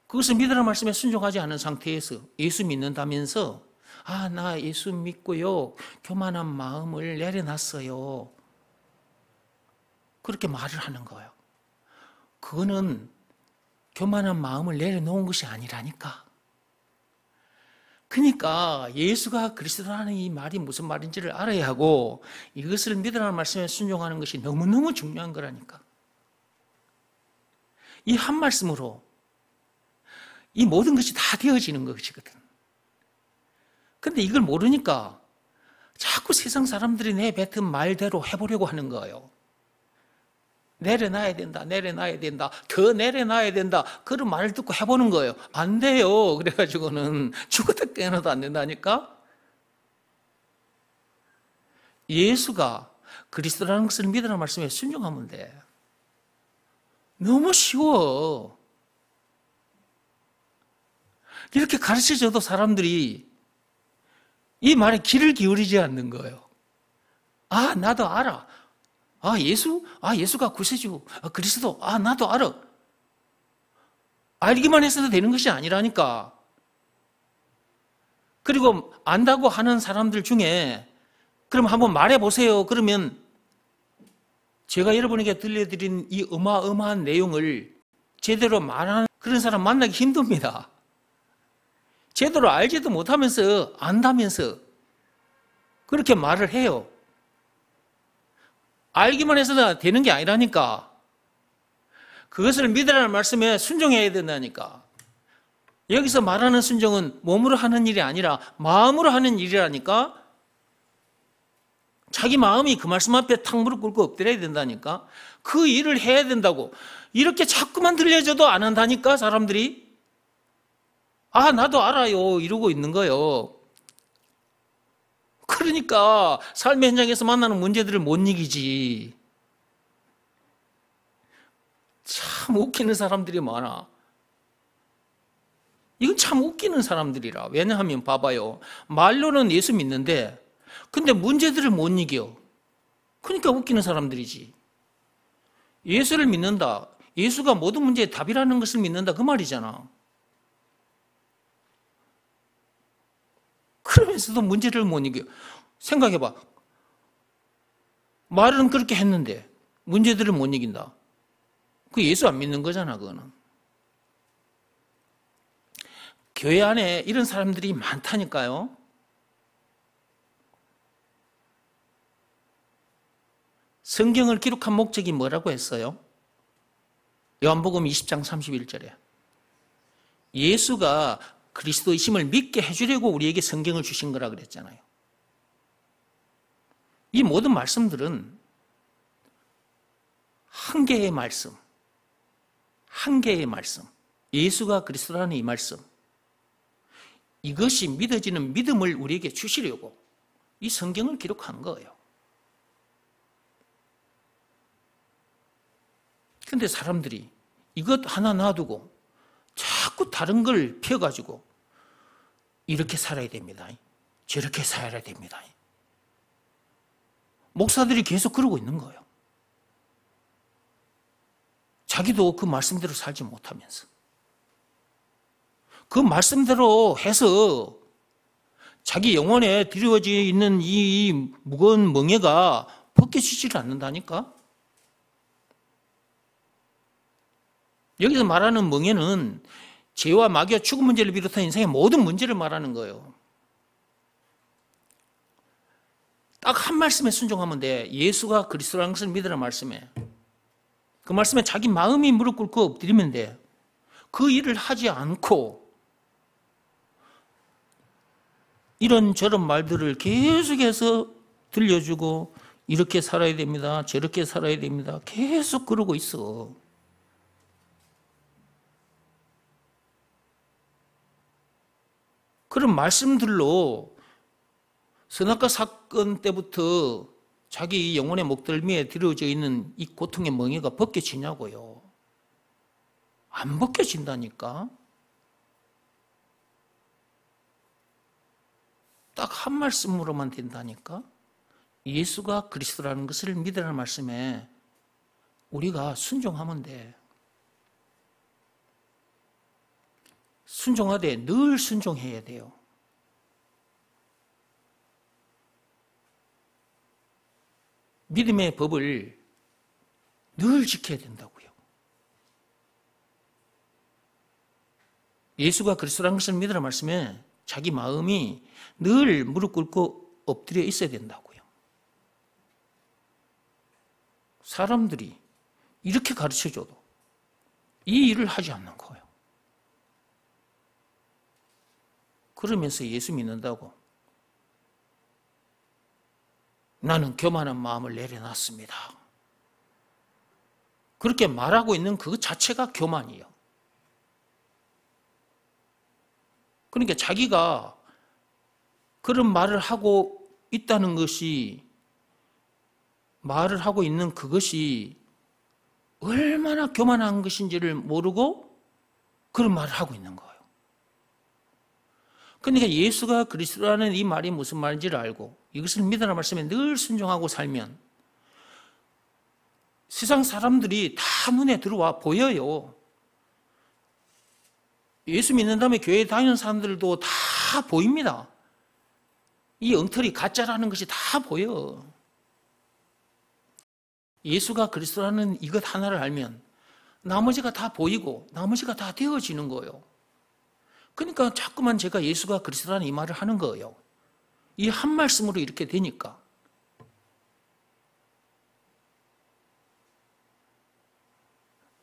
Speaker 1: 그것을 믿으라는 말씀에 순종하지 않은 상태에서 예수 믿는다면서 나 예수 믿고요, 교만한 마음을 내려놨어요, 그렇게 말을 하는 거예요. 그거는 교만한 마음을 내려놓은 것이 아니라니까. 그러니까 예수가 그리스도라는 이 말이 무슨 말인지를 알아야 하고 이것을 믿으라는 말씀에 순종하는 것이 너무너무 중요한 거라니까. 이 한 말씀으로 이 모든 것이 다 되어지는 것이거든. 근데 이걸 모르니까 자꾸 세상 사람들이 내뱉은 말대로 해보려고 하는 거예요. 내려놔야 된다, 내려놔야 된다, 더 내려놔야 된다, 그런 말을 듣고 해보는 거예요. 안 돼요. 그래가지고는 죽었다 깨어나도 안 된다니까. 예수가 그리스도라는 것을 믿으라는 말씀에 순종하면 돼. 너무 쉬워. 이렇게 가르쳐줘도 사람들이 이 말에 귀를 기울이지 않는 거예요. 나도 알아. 예수가 구세주, 그리스도, 나도 알아. 알기만 해서도 되는 것이 아니라니까. 그리고 안다고 하는 사람들 중에 그럼 한번 말해보세요. 그러면 제가 여러분에게 들려드린 이 어마어마한 내용을 제대로 말하는 그런 사람 만나기 힘듭니다. 제대로 알지도 못하면서 안다면서 그렇게 말을 해요. 알기만 해서도 되는 게 아니라니까. 그것을 믿으라는 말씀에 순종해야 된다니까. 여기서 말하는 순종은 몸으로 하는 일이 아니라 마음으로 하는 일이라니까. 자기 마음이 그 말씀 앞에 탁 무릎 꿇고 엎드려야 된다니까. 그 일을 해야 된다고. 이렇게 자꾸만 들려줘도 안 한다니까, 사람들이. 나도 알아요, 이러고 있는 거예요. 그러니까 삶의 현장에서 만나는 문제들을 못 이기지. 참 웃기는 사람들이 많아. 이건 참 웃기는 사람들이라. 왜냐하면 봐봐요. 말로는 예수 믿는데 근데 문제들을 못 이겨. 그러니까 웃기는 사람들이지. 예수를 믿는다. 예수가 모든 문제의 답이라는 것을 믿는다. 그 말이잖아. 그러면서도 문제를 못 이겨. 생각해봐. 말은 그렇게 했는데 문제들을 못 이긴다. 그 예수 안 믿는 거잖아, 그거는. 교회 안에 이런 사람들이 많다니까요. 성경을 기록한 목적이 뭐라고 했어요? 요한복음 20장 31절에 예수가 그리스도이심을 믿게 해주려고 우리에게 성경을 주신 거라 그랬잖아요. 이 모든 말씀들은 한 개의 말씀, 한 개의 말씀, 예수가 그리스도라는 이 말씀, 이것이 믿어지는 믿음을 우리에게 주시려고 이 성경을 기록한 거예요. 그런데 사람들이 이것 하나 놔두고 자꾸 다른 걸 펴가지고 이렇게 살아야 됩니다. 저렇게 살아야 됩니다. 목사들이 계속 그러고 있는 거예요. 자기도 그 말씀대로 살지 못하면서. 그 말씀대로 해서 자기 영혼에 드리워져 있는 이 무거운 멍에가 벗겨지지를 않는다니까? 여기서 말하는 멍에는 죄와 마귀와 죽음 문제를 비롯한 인생의 모든 문제를 말하는 거예요. 딱 한 말씀에 순종하면 돼. 예수가 그리스도라는 것을 믿으라는 말씀에. 그 말씀에 자기 마음이 무릎 꿇고 엎드리면 돼. 그 일을 하지 않고 이런저런 말들을 계속해서 들려주고 이렇게 살아야 됩니다. 저렇게 살아야 됩니다. 계속 그러고 있어. 그런 말씀들로 선악과 사건 때부터 자기 영혼의 목덜미에 들어져 있는 이 고통의 멍에가 벗겨지냐고요. 안 벗겨진다니까. 딱 한 말씀으로만 된다니까. 예수가 그리스도라는 것을 믿으라는 말씀에 우리가 순종하면 돼. 순종하되 늘 순종해야 돼요. 믿음의 법을 늘 지켜야 된다고요. 예수가 그리스도라는 것을 믿으라는 말씀에 자기 마음이 늘 무릎 꿇고 엎드려 있어야 된다고요. 사람들이 이렇게 가르쳐줘도 이 일을 하지 않는 거예요. 그러면서 예수 믿는다고 나는 교만한 마음을 내려놨습니다. 그렇게 말하고 있는 그 자체가 교만이에요. 그러니까 자기가 그런 말을 하고 있다는 것이, 말을 하고 있는 그것이 얼마나 교만한 것인지를 모르고 그런 말을 하고 있는 거예요. 그러니까 예수가 그리스도라는 이 말이 무슨 말인지를 알고 이것을 믿으라는 말씀에 늘 순종하고 살면 세상 사람들이 다 눈에 들어와 보여요. 예수 믿는 다음에 교회에 다니는 사람들도 다 보입니다. 이 엉터리 가짜라는 것이 다 보여. 예수가 그리스도라는 이것 하나를 알면 나머지가 다 보이고 나머지가 다 되어지는 거예요. 그러니까 자꾸만 제가 예수가 그리스도라는 이 말을 하는 거예요. 이 한 말씀으로 이렇게 되니까.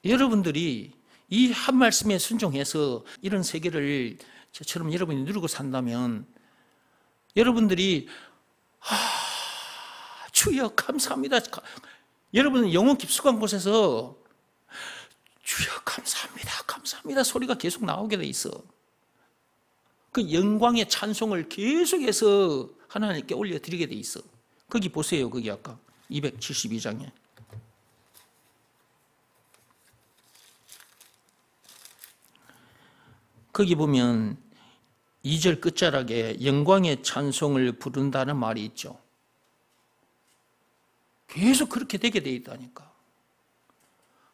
Speaker 1: 여러분들이 이 한 말씀에 순종해서 이런 세계를 저처럼 여러분이 누리고 산다면 여러분들이 주여 감사합니다. 여러분은 영혼 깊숙한 곳에서 주여 감사합니다. 감사합니다. 소리가 계속 나오게 돼 있어. 그 영광의 찬송을 계속해서 하나님께 올려드리게 돼 있어. 거기 보세요. 거기 아까 272장에. 거기 보면 2절 끝자락에 영광의 찬송을 부른다는 말이 있죠. 계속 그렇게 되게 돼 있다니까.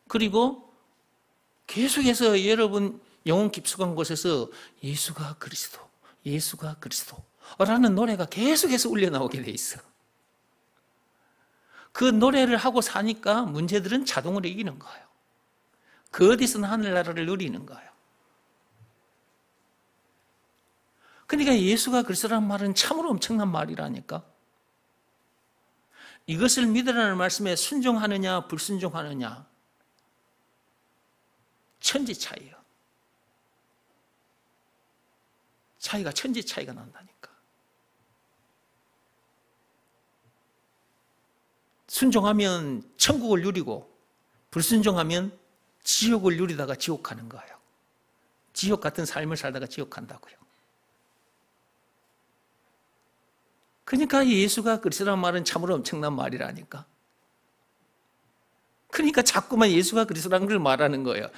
Speaker 1: 그리고 계속해서 여러분 영혼 깊숙한 곳에서 예수가 그리스도, 예수가 그리스도라는 노래가 계속해서 울려나오게 돼 있어. 그 노래를 하고 사니까 문제들은 자동으로 이기는 거예요. 그 어디서나 하늘나라를 누리는 거예요. 그러니까 예수가 그리스도라는 말은 참으로 엄청난 말이라니까. 이것을 믿으라는 말씀에 순종하느냐 불순종하느냐 천지 차이예요. 차이가 천지 차이가 난다니까. 순종하면 천국을 누리고 불순종하면 지옥을 누리다가 지옥 가는 거예요. 지옥 같은 삶을 살다가 지옥 간다고요. 그러니까 예수가 그리스도라는 말은 참으로 엄청난 말이라니까. 그러니까 자꾸만 예수가 그리스도라는 걸 말하는 거예요.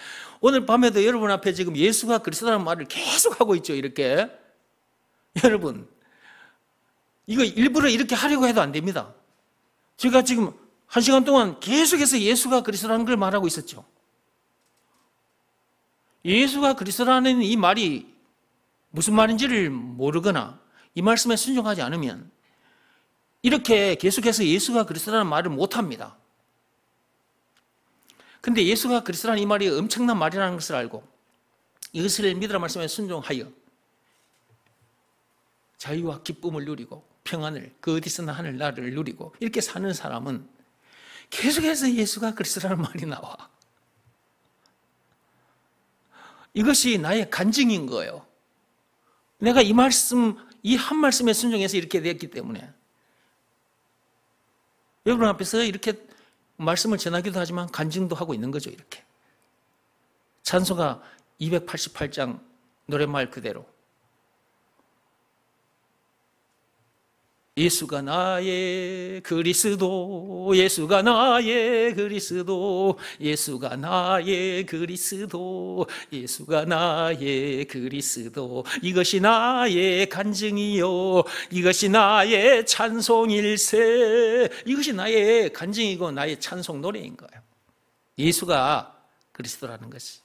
Speaker 1: 오늘 밤에도 여러분 앞에 지금 예수가 그리스도라는 말을 계속 하고 있죠, 이렇게. 여러분, 이거 일부러 이렇게 하려고 해도 안 됩니다. 제가 지금 1시간 동안 계속해서 예수가 그리스도라는 걸 말하고 있었죠. 예수가 그리스도라는 이 말이 무슨 말인지를 모르거나 이 말씀에 순종하지 않으면 이렇게 계속해서 예수가 그리스도라는 말을 못합니다. 근데 예수가 그리스도라는 이 말이 엄청난 말이라는 것을 알고 이것을 믿으라 말씀에 순종하여 자유와 기쁨을 누리고 평안을 그 어디서나 하늘 나라를 누리고 이렇게 사는 사람은 계속해서 예수가 그리스도라는 말이 나와. 이것이 나의 간증인 거예요. 내가 이 말씀, 이 한 말씀에 순종해서 이렇게 되었기 때문에 여러분 앞에서 이렇게 말씀을 전하기도 하지만 간증도 하고 있는 거죠, 이렇게. 찬송가 288장 노랫말 그대로 예수가 나의 그리스도, 예수가 나의 그리스도, 예수가 나의 그리스도, 예수가 나의 그리스도, 이것이 나의 간증이요, 이것이 나의 찬송일세. 이것이 나의 간증이고 나의 찬송 노래인 거예요. 예수가 그리스도라는 것이.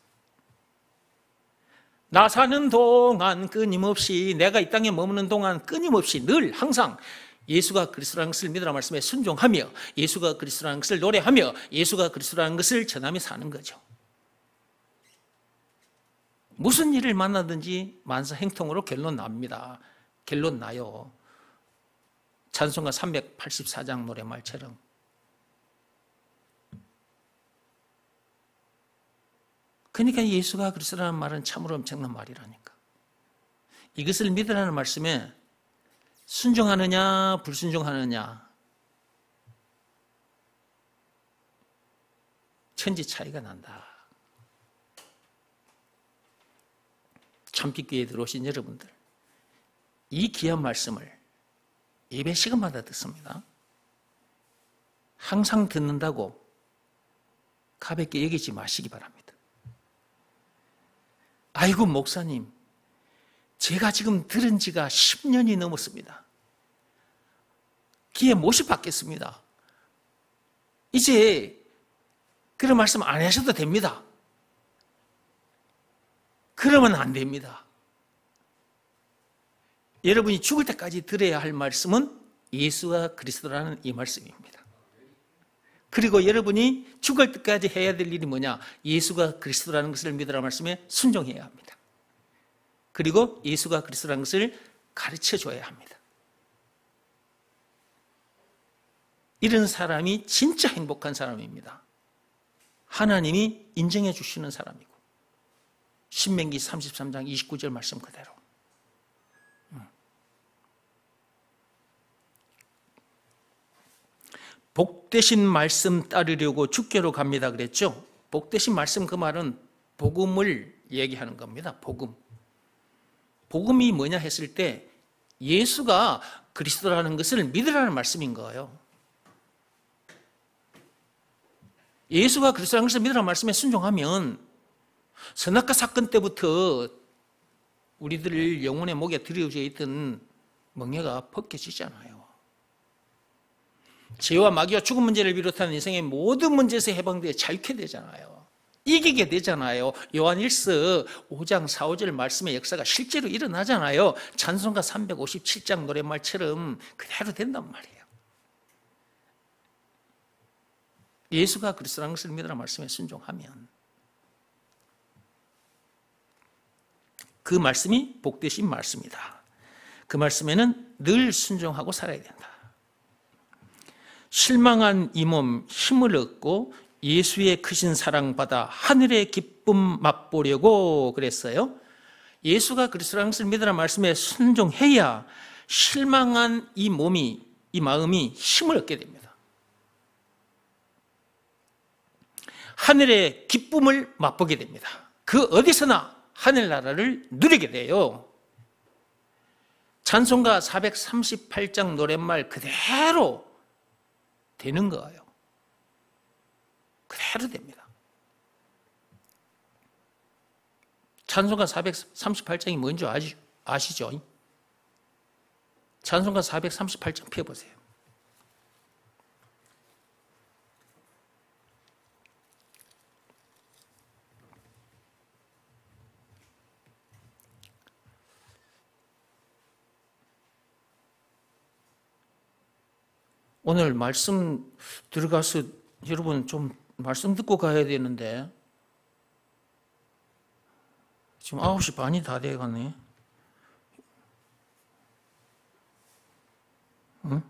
Speaker 1: 나 사는 동안 끊임없이, 내가 이 땅에 머무는 동안 끊임없이 늘 항상 예수가 그리스도라는 것을 믿으라 말씀에 순종하며 예수가 그리스도라는 것을 노래하며 예수가 그리스도라는 것을 전하며 사는 거죠. 무슨 일을 만나든지 만사행통으로 결론 납니다. 결론 나요. 찬송가 384장 노래말처럼. 그러니까 예수가 그리스도라는 말은 참으로 엄청난 말이라니까. 이것을 믿으라는 말씀에 순종하느냐 불순종하느냐 천지 차이가 난다. 참빛교회에 들어오신 여러분들, 이 귀한 말씀을 예배 시간마다 듣습니다. 항상 듣는다고 가볍게 여기지 마시기 바랍니다. 아이고 목사님, 제가 지금 들은 지가 10년이 넘었습니다. 귀에 못이 박겠습니다. 이제 그런 말씀 안 하셔도 됩니다. 그러면 안 됩니다. 여러분이 죽을 때까지 들어야 할 말씀은 예수가 그리스도라는 이 말씀입니다. 그리고 여러분이 죽을 때까지 해야 될 일이 뭐냐? 예수가 그리스도라는 것을 믿으라는 말씀에 순종해야 합니다. 그리고 예수가 그리스도라는 것을 가르쳐 줘야 합니다. 이런 사람이 진짜 행복한 사람입니다. 하나님이 인정해 주시는 사람이고, 신명기 33장 29절 말씀 그대로. 복되신 말씀 따르려고 주께로 갑니다 그랬죠. 복되신 말씀, 그 말은 복음을 얘기하는 겁니다. 복음. 복음이 뭐냐 했을 때 예수가 그리스도라는 것을 믿으라는 말씀인 거예요. 예수가 그리스도라는 것을 믿으라는 말씀에 순종하면 선악과 사건 때부터 우리들 영혼의 목에 들여져 있던 멍에가 벗겨지잖아요. 죄와 마귀와 죽음 문제를 비롯한 인생의 모든 문제에서 해방되어 자유케 되잖아요. 이기게 되잖아요. 요한일서 5장 4, 5절 말씀의 역사가 실제로 일어나잖아요. 찬송가 357장 노랫말처럼 그대로 된단 말이에요. 예수가 그리스도라는 것을 믿으라는 말씀에 순종하면 그 말씀이 복되신 말씀이다. 그 말씀에는 늘 순종하고 살아야 된다. 실망한 이 몸 힘을 얻고 예수의 크신 사랑 받아 하늘의 기쁨 맛보려고 그랬어요. 예수가 그리스도라는 것을 믿으라는 말씀에 순종해야 실망한 이 몸이, 이 마음이 힘을 얻게 됩니다. 하늘의 기쁨을 맛보게 됩니다. 그 어디서나 하늘나라를 누리게 돼요. 찬송가 438장 노랫말 그대로 되는 거예요. 그대로 됩니다. 찬송가 438장이 뭔지 아시죠? 찬송가 438장 펴보세요. 오늘 말씀 들어가서 여러분 좀 말씀 듣고 가야 되는데 지금 9시 반이 다 돼가네. 응?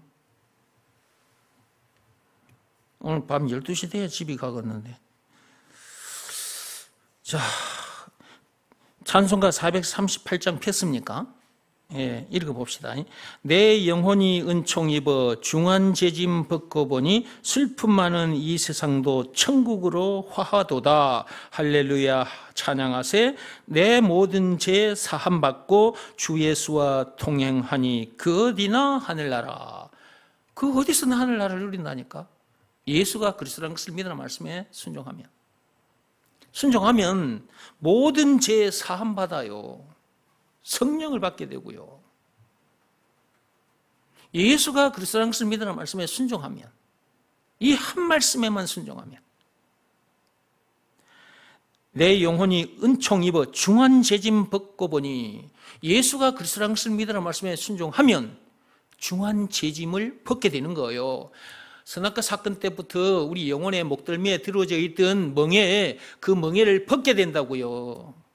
Speaker 1: 오늘 밤 12시 돼야 집에 가겠는데. 자, 찬송가 438장 폈습니까? 예, 읽어봅시다. 내 영혼이 은총 입어 중환제짐 벗고 보니 슬픔 많은 이 세상도 천국으로 화하도다. 할렐루야 찬양하세. 내 모든 죄 사함 받고 주 예수와 동행하니 그 어디나 하늘나라. 그 어디서나 하늘나라를 누린다니까. 예수가 그리스도라는 것을 믿으라는 말씀에 순종하면 모든 죄 사함 받아요. 성령을 받게 되고요. 예수가 그리스도라는 것을 믿으라는 말씀에 순종하면, 이 한 말씀에만 순종하면, 내 영혼이 은총 입어 중환제짐 벗고 보니, 예수가 그리스도라는 것을 믿으라는 말씀에 순종하면 중환제짐을 벗게 되는 거예요. 선악과 사건 때부터 우리 영혼의 목덜미에 들어져 있던 멍에, 그 멍에를 벗게 된다고요.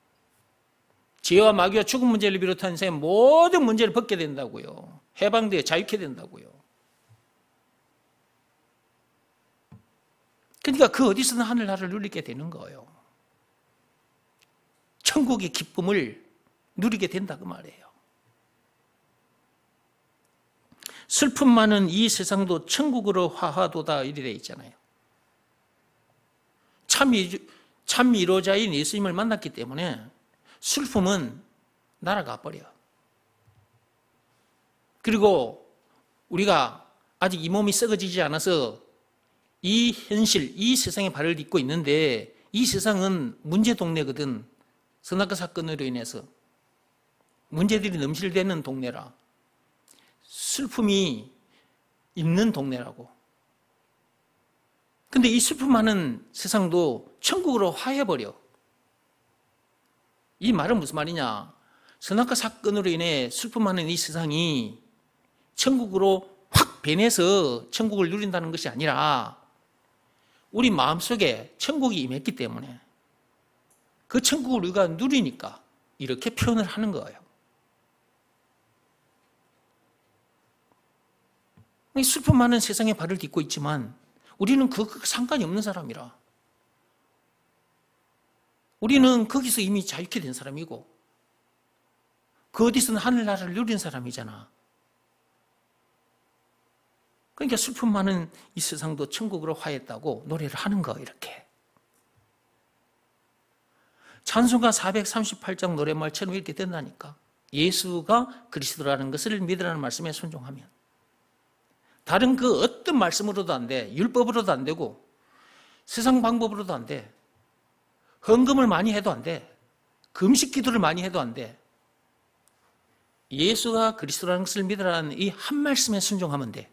Speaker 1: 죄와 마귀와 죽음 문제를 비롯한 인생의 모든 문제를 벗게 된다고요. 해방되어 자유케 된다고요. 그러니까 그 어디서나 하늘나라를 누리게 되는 거예요. 천국의 기쁨을 누리게 된다 그 말이에요. 슬픔 많은 이 세상도 천국으로 화하도다 이래 돼 있잖아요. 참 위로자인 예수님을 만났기 때문에 슬픔은 날아가 버려. 그리고 우리가 아직 이 몸이 썩어지지 않아서 이 현실, 이 세상에 발을 딛고 있는데 이 세상은 문제 동네거든. 선악과 사건으로 인해서 문제들이 넘실대는 동네라. 슬픔이 있는 동네라고. 근데 이 슬픔 많은 세상도 천국으로 화해버려. 이 말은 무슨 말이냐? 선악과 사건으로 인해 슬픔 많은 이 세상이 천국으로 확 변해서 천국을 누린다는 것이 아니라 우리 마음속에 천국이 임했기 때문에 그 천국을 우리가 누리니까 이렇게 표현을 하는 거예요. 슬픔 많은 세상에 발을 딛고 있지만 우리는 그 상관이 없는 사람이라. 우리는 거기서 이미 자유케 된 사람이고 그 어디서는 하늘나라를 누린 사람이잖아. 그러니까 슬픔 많은 이 세상도 천국으로 화했다고 노래를 하는 거 이렇게. 찬송가 438장 노랫말처럼 이렇게 된다니까. 예수가 그리스도라는 것을 믿으라는 말씀에 순종하면. 다른 그 어떤 말씀으로도 안 돼. 율법으로도 안 되고 세상 방법으로도 안 돼. 헌금을 많이 해도 안 돼. 금식 기도를 많이 해도 안 돼. 예수가 그리스도라는 것을 믿으라는 이 한 말씀에 순종하면 돼.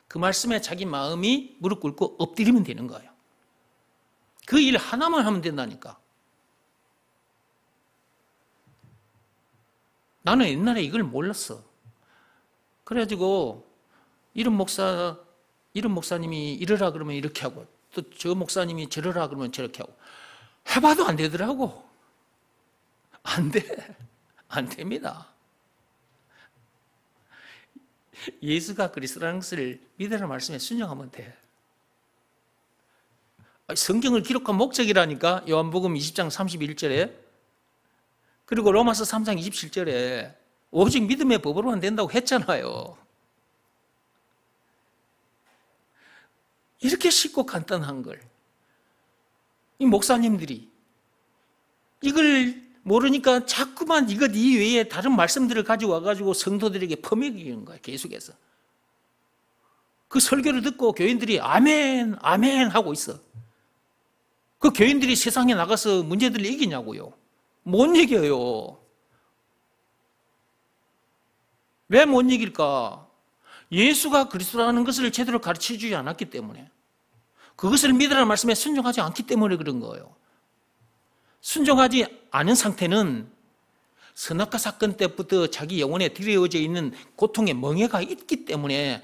Speaker 1: 그 말씀에 자기 마음이 무릎 꿇고 엎드리면 되는 거예요. 그 일 하나만 하면 된다니까. 나는 옛날에 이걸 몰랐어. 그래가지고 이런 목사님이 이러라 그러면 이렇게 하고 또 저 목사님이 저러라 그러면 저렇게 하고 해봐도 안 되더라고. 안 돼. 안 됩니다. 예수가 그리스도라는 것을 믿으라는 말씀에 순종하면 돼. 성경을 기록한 목적이라니까. 요한복음 20장 31절에 그리고 로마서 3장 27절에 오직 믿음의 법으로만 된다고 했잖아요. 이렇게 쉽고 간단한 걸 이 목사님들이 이걸 모르니까 자꾸만 이것 이외에 다른 말씀들을 가지고 와가지고 성도들에게 퍼먹이는 거예요. 계속해서. 그 설교를 듣고 교인들이 아멘, 아멘 하고 있어. 그 교인들이 세상에 나가서 문제들을 이기냐고요. 못 이겨요. 왜 못 이길까? 예수가 그리스도라는 것을 제대로 가르쳐주지 않았기 때문에, 그것을 믿으라는 말씀에 순종하지 않기 때문에 그런 거예요. 순종하지 않은 상태는 선악과 사건 때부터 자기 영혼에 들여져 있는 고통의 멍해가 있기 때문에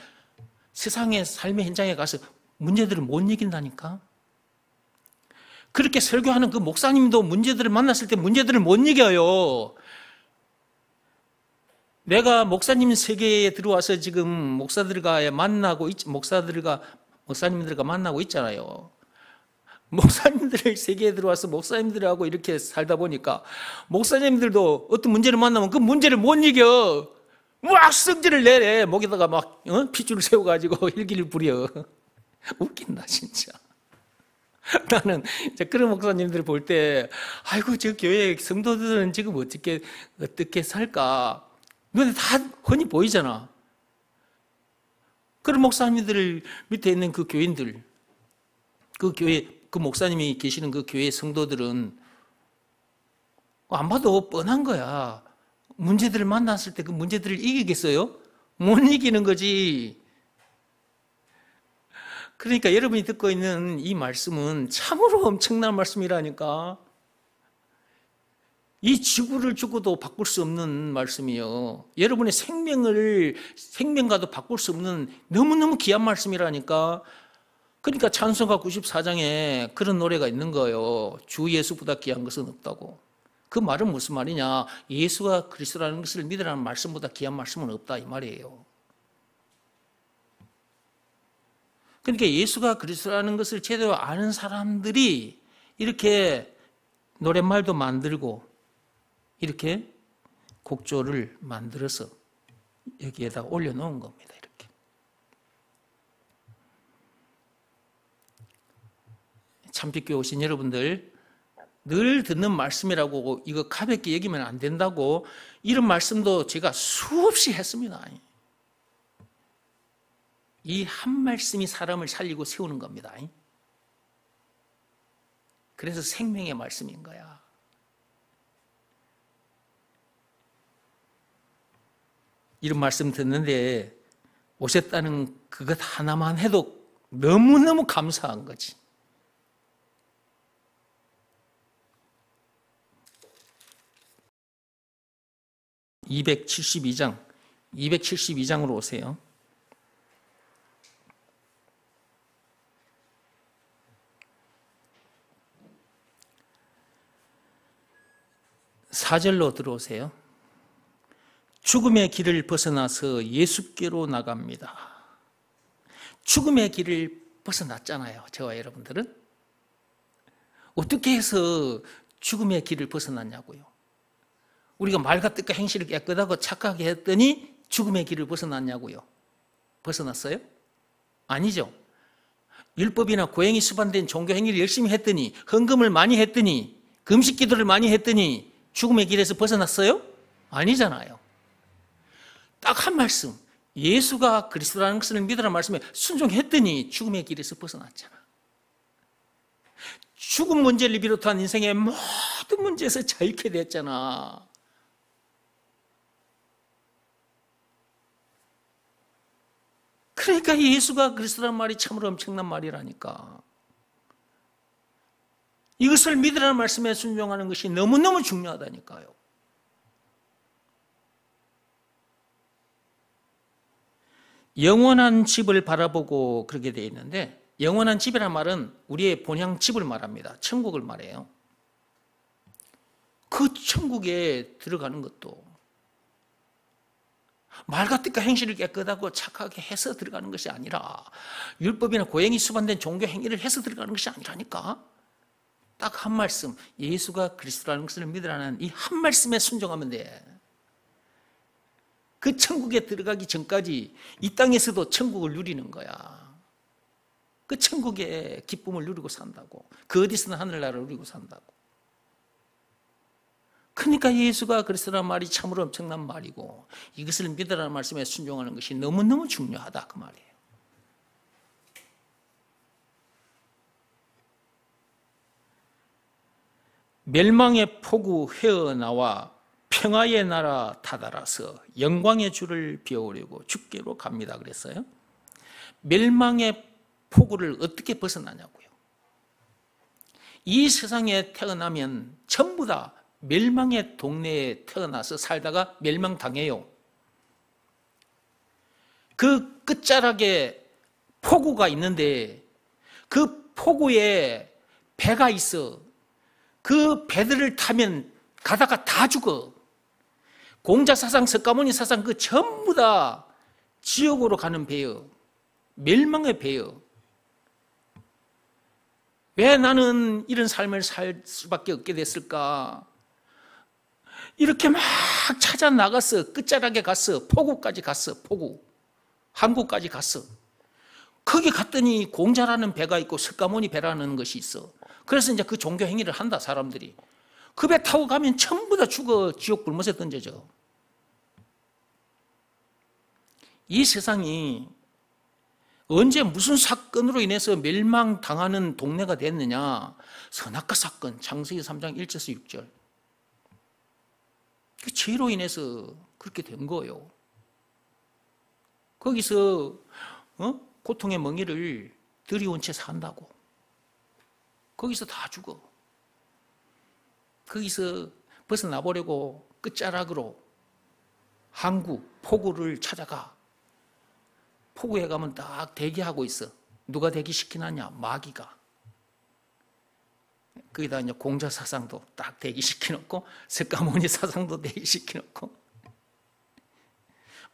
Speaker 1: 세상의 삶의 현장에 가서 문제들을 못 이긴다니까. 그렇게 설교하는 그 목사님도 문제들을 만났을 때 문제들을 못 이겨요. 내가 목사님 세계에 들어와서 지금 목사님들과 만나고 있잖아요. 목사님들의 세계에 들어와서 목사님들하고 이렇게 살다 보니까 목사님들도 어떤 문제를 만나면 그 문제를 못 이겨. 막 성질을 내래. 목에다가 막 핏줄을 세워가지고 일기를 부려. 웃긴다 진짜. 나는 그런 목사님들 볼 때 아이고 저 교회 성도들은 지금 어떻게 살까. 눈에 다 훤히 보이잖아. 그런 목사님들 밑에 있는 그 교인들, 그 교회 그 목사님이 계시는 그 교회 성도들은 안 봐도 뻔한 거야. 문제들을 만났을 때 그 문제들을 이기겠어요? 못 이기는 거지. 그러니까 여러분이 듣고 있는 이 말씀은 참으로 엄청난 말씀이라니까. 이 지구를 주고도 바꿀 수 없는 말씀이요. 여러분의 생명과도 바꿀 수 없는 너무너무 귀한 말씀이라니까. 그러니까 찬송가 94장에 그런 노래가 있는 거예요. 주 예수보다 귀한 것은 없다고. 그 말은 무슨 말이냐? 예수가 그리스도라는 것을 믿으라는 말씀보다 귀한 말씀은 없다 이 말이에요. 그러니까 예수가 그리스도라는 것을 제대로 아는 사람들이 이렇게 노랫말도 만들고 이렇게 곡조를 만들어서 여기에다 올려놓은 겁니다. 이렇게. 참빛교회 오신 여러분들, 늘 듣는 말씀이라고 이거 가볍게 여기면 안 된다고 이런 말씀도 제가 수없이 했습니다. 이 한 말씀이 사람을 살리고 세우는 겁니다. 그래서 생명의 말씀인 거야. 이런 말씀 듣는데 오셨다는 그것 하나만 해도 너무너무 감사한 거지. (272장으로) 오세요. (4절로) 들어오세요. 죽음의 길을 벗어나서 예수께로 나갑니다. 죽음의 길을 벗어났잖아요. 저와 여러분들은. 어떻게 해서 죽음의 길을 벗어났냐고요. 우리가 말과 뜻과 행실을 깨끗하고 착하게 했더니 죽음의 길을 벗어났냐고요. 벗어났어요? 아니죠. 율법이나 고행이 수반된 종교 행위를 열심히 했더니, 헌금을 많이 했더니, 금식 기도를 많이 했더니 죽음의 길에서 벗어났어요? 아니잖아요. 딱 한 말씀, 예수가 그리스도라는 것을 믿으라는 말씀에 순종했더니 죽음의 길에서 벗어났잖아. 죽음 문제를 비롯한 인생의 모든 문제에서 자유케 됐잖아. 그러니까 예수가 그리스도라는 말이 참으로 엄청난 말이라니까. 이것을 믿으라는 말씀에 순종하는 것이 너무너무 중요하다니까요. 영원한 집을 바라보고 그렇게 되어 있는데, 영원한 집이란 말은 우리의 본향 집을 말합니다. 천국을 말해요. 그 천국에 들어가는 것도 말과 뜻과 행실을 깨끗하고 착하게 해서 들어가는 것이 아니라, 율법이나 고행이 수반된 종교 행위를 해서 들어가는 것이 아니라니까. 딱 한 말씀, 예수가 그리스도라는 것을 믿으라는 이 한 말씀에 순종하면 돼. 그 천국에 들어가기 전까지 이 땅에서도 천국을 누리는 거야. 그 천국의 기쁨을 누리고 산다고. 그 어디서나 하늘나라를 누리고 산다고. 그러니까 예수가 그리스도라는 말이 참으로 엄청난 말이고 이것을 믿으라는 말씀에 순종하는 것이 너무너무 중요하다 그 말이에요. 멸망의 폭우 헤어나와 평화의 나라 다다라서 영광의 주를 비워오려고 주께로 갑니다 그랬어요. 멸망의 폭우를 어떻게 벗어나냐고요. 이 세상에 태어나면 전부 다 멸망의 동네에 태어나서 살다가 멸망당해요. 그 끝자락에 폭우가 있는데 그 폭우에 배가 있어. 그 배들을 타면 가다가 다 죽어. 공자사상, 석가모니 사상 그 전부 다 지옥으로 가는 배요. 멸망의 배요. 왜 나는 이런 삶을 살 수밖에 없게 됐을까? 이렇게 막 찾아 나갔어. 끝자락에 갔어. 포구까지 갔어. 포구. 한국까지 갔어. 거기 갔더니 공자라는 배가 있고 석가모니 배라는 것이 있어. 그래서 이제 그 종교 행위를 한다 사람들이. 그 배 타고 가면 전부 다 죽어. 지옥 불못에 던져져. 이 세상이 언제 무슨 사건으로 인해서 멸망당하는 동네가 됐느냐? 선악과 사건, 창세기 3장 1절에서 6절. 그 죄로 인해서 그렇게 된 거예요. 거기서 고통의 멍에를 들이온 채 산다고. 거기서 다 죽어. 거기서 벗어나보려고 끝자락으로 항구, 포구를 찾아가. 포구에 가면 딱 대기하고 있어. 누가 대기시키느냐? 마귀가. 거기다 이제 공자 사상도 딱 대기시켜놓고, 석가모니 사상도 대기시켜놓고,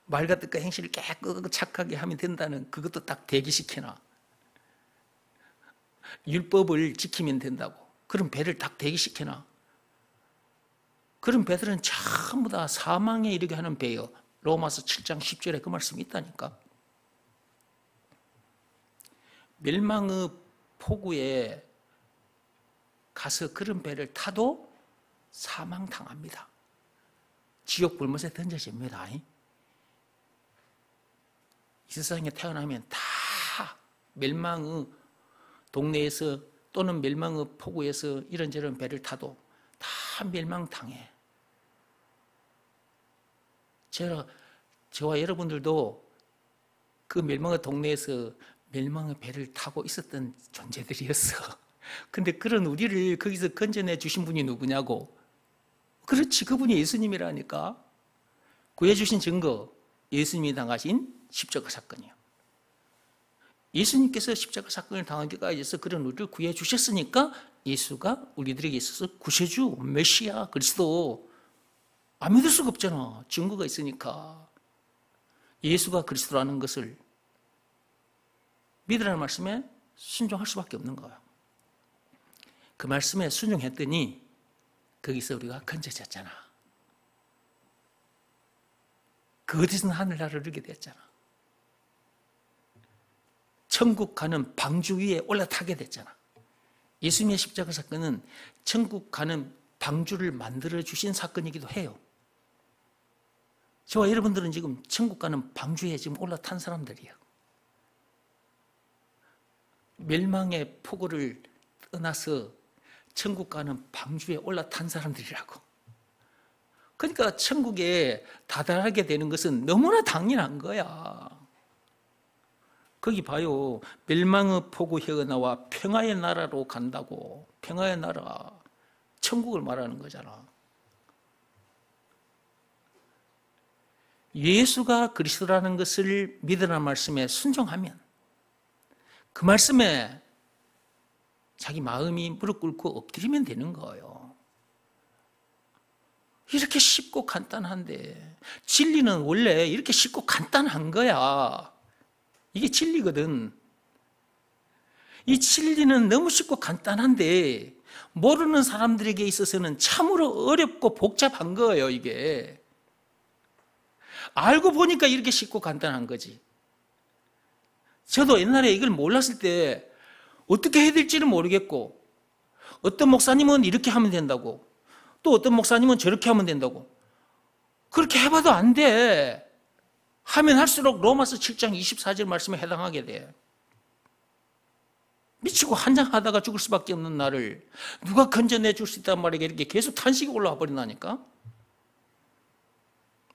Speaker 1: 말과 뜻과 행실을 깨끗하고 착하게 하면 된다는 그것도 딱 대기시켜놔. 율법을 지키면 된다고. 그런 배를 딱 대기시켜놔. 그런 배들은 전부 다 사망에 이르게 하는 배요. 로마서 7장 10절에 그 말씀이 있다니까. 멸망의 폭우에 가서 그런 배를 타도 사망당합니다. 지옥 불못에 던져집니다. 이 세상에 태어나면 다 멸망의 동네에서 또는 멸망의 폭우에서 이런저런 배를 타도 다 멸망당해. 저와 여러분들도 그 멸망의 동네에서 멸망의 배를 타고 있었던 존재들이었어. 근데 그런 우리를 거기서 건져내 주신 분이 누구냐고. 그렇지, 그분이 예수님이라니까. 구해주신 증거, 예수님이 당하신 십자가 사건이요. 예수님께서 십자가 사건을 당하기까지 해서 그런 우리를 구해주셨으니까 예수가 우리들에게 있어서 구세주, 메시아, 그리스도. 안 믿을 수가 없잖아. 증거가 있으니까. 예수가 그리스도라는 것을 믿으라는 말씀에 순종할 수밖에 없는 거예요. 그 말씀에 순종했더니 거기서 우리가 건져졌잖아. 그 어디서 하늘나라를 이루게 됐잖아. 천국 가는 방주 위에 올라타게 됐잖아. 예수님의 십자가 사건은 천국 가는 방주를 만들어주신 사건이기도 해요. 저와 여러분들은 지금 천국 가는 방주에 지금 올라탄 사람들이에요. 멸망의 폭우를 떠나서 천국 가는 방주에 올라탄 사람들이라고. 그러니까 천국에 다다르게 되는 것은 너무나 당연한 거야. 거기 봐요. 멸망의 폭우 헤어나와 평화의 나라로 간다고. 평화의 나라, 천국을 말하는 거잖아. 예수가 그리스도라는 것을 믿으라는 말씀에 순종하면 그 말씀에 자기 마음이 무릎 꿇고 엎드리면 되는 거예요. 이렇게 쉽고 간단한데 진리는 원래 이렇게 쉽고 간단한 거야. 이게 진리거든. 이 진리는 너무 쉽고 간단한데 모르는 사람들에게 있어서는 참으로 어렵고 복잡한 거예요. 이게 알고 보니까 이렇게 쉽고 간단한 거지. 저도 옛날에 이걸 몰랐을 때 어떻게 해야 될지는 모르겠고, 어떤 목사님은 이렇게 하면 된다고, 또 어떤 목사님은 저렇게 하면 된다고. 그렇게 해봐도 안 돼. 하면 할수록 로마서 7장 24절 말씀에 해당하게 돼. 미치고 한장하다가 죽을 수밖에 없는 나를 누가 건져내 줄 수 있단 말이야. 이렇게 계속 탄식이 올라와 버린다니까.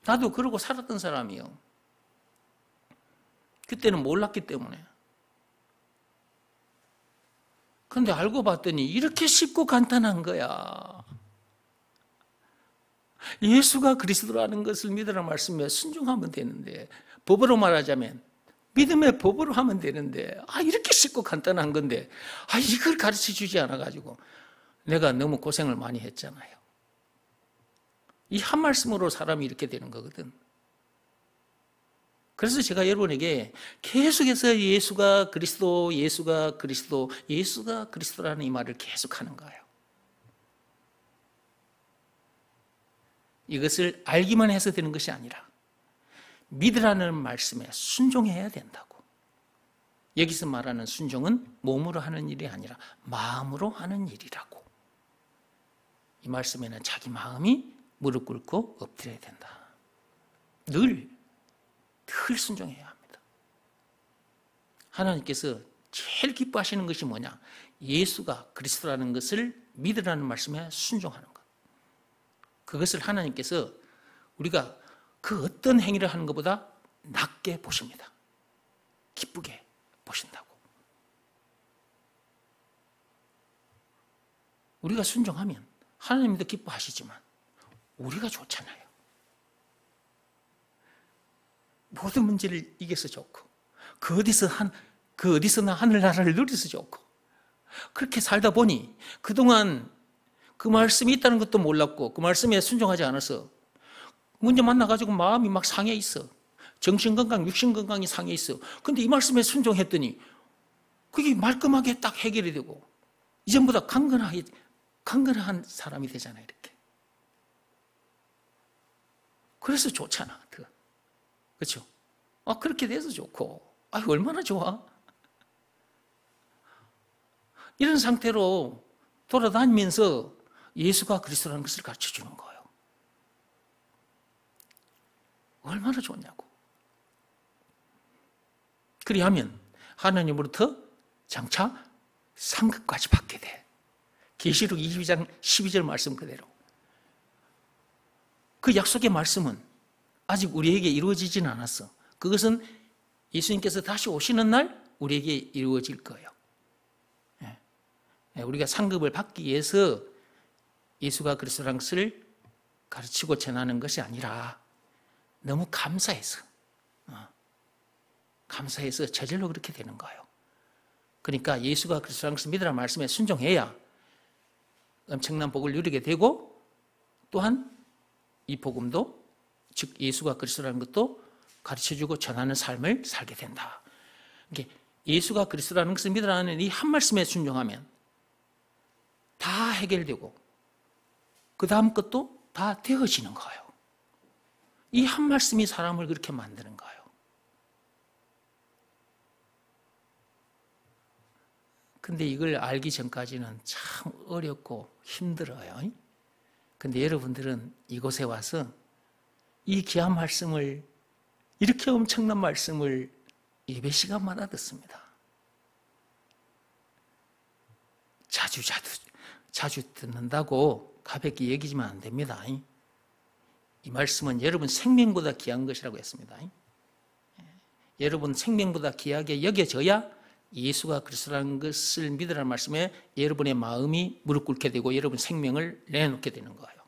Speaker 1: 나도 그러고 살았던 사람이요. 그때는 몰랐기 때문에. 그런데 알고 봤더니 이렇게 쉽고 간단한 거야. 예수가 그리스도라는 것을 믿으라 말씀에 순종하면 되는데, 법으로 말하자면 믿음의 법으로 하면 되는데, 이렇게 쉽고 간단한 건데, 이걸 가르쳐 주지 않아가지고 내가 너무 고생을 많이 했잖아요. 이 한 말씀으로 사람이 이렇게 되는 거거든. 그래서 제가 여러분에게 계속해서 예수가 그리스도, 예수가 그리스도, 예수가 그리스도라는 이 말을 계속 하는 거예요. 이것을 알기만 해서 되는 것이 아니라 믿으라는 말씀에 순종해야 된다고. 여기서 말하는 순종은 몸으로 하는 일이 아니라 마음으로 하는 일이라고. 이 말씀에는 자기 마음이 무릎 꿇고 엎드려야 된다. 늘 순종해야 합니다. 하나님께서 제일 기뻐하시는 것이 뭐냐? 예수가 그리스도라는 것을 믿으라는 말씀에 순종하는 것. 그것을 하나님께서 우리가 그 어떤 행위를 하는 것보다 낮게 보십니다. 기쁘게 보신다고. 우리가 순종하면 하나님도 기뻐하시지만 우리가 좋잖아요. 모든 문제를 이겨서 좋고 그 어디서나 하늘나라를 누려서 좋고 그렇게 살다 보니 그동안 그 말씀이 있다는 것도 몰랐고 그 말씀에 순종하지 않아서 문제 만나가지고 마음이 막 상해 있어. 정신건강, 육신건강이 상해 있어. 근데 이 말씀에 순종했더니 그게 말끔하게 딱 해결이 되고 이전보다 강건한 사람이 되잖아요. 이렇게. 그래서 좋잖아. 그렇죠? 그렇게 돼서 좋고 얼마나 좋아? 이런 상태로 돌아다니면서 예수가 그리스도라는 것을 가르쳐주는 거예요. 얼마나 좋냐고. 그리하면 하나님으로부터 장차 상급까지 받게 돼. 계시록 22장 12절 말씀 그대로. 그 약속의 말씀은 아직 우리에게 이루어지지는 않았어. 그것은 예수님께서 다시 오시는 날 우리에게 이루어질 거예요. 우리가 상급을 받기 위해서 예수가 그리스도라는 것을 가르치고 전하는 것이 아니라 너무 감사해서 저절로 그렇게 되는 거예요. 그러니까 예수가 그리스도라는 것을 믿으라는 말씀에 순종해야 엄청난 복을 누리게 되고 또한 이 복음도 즉 예수가 그리스도라는 것도 가르쳐주고 전하는 삶을 살게 된다. 예수가 그리스도라는 것을 믿으라는 이 한 말씀에 순종하면 다 해결되고 그 다음 것도 다 되어지는 거예요. 이 한 말씀이 사람을 그렇게 만드는 거예요. 근데 이걸 알기 전까지는 참 어렵고 힘들어요. 근데 여러분들은 이곳에 와서 이 귀한 말씀을, 이렇게 엄청난 말씀을 예배 시간마다 듣습니다. 자주 듣는다고 가볍게 여기지면 안 됩니다. 이 말씀은 여러분 생명보다 귀한 것이라고 했습니다. 여러분 생명보다 귀하게 여겨져야 예수가 그리스도라는 것을 믿으라는 말씀에 여러분의 마음이 무릎 꿇게 되고 여러분 생명을 내놓게 되는 거예요.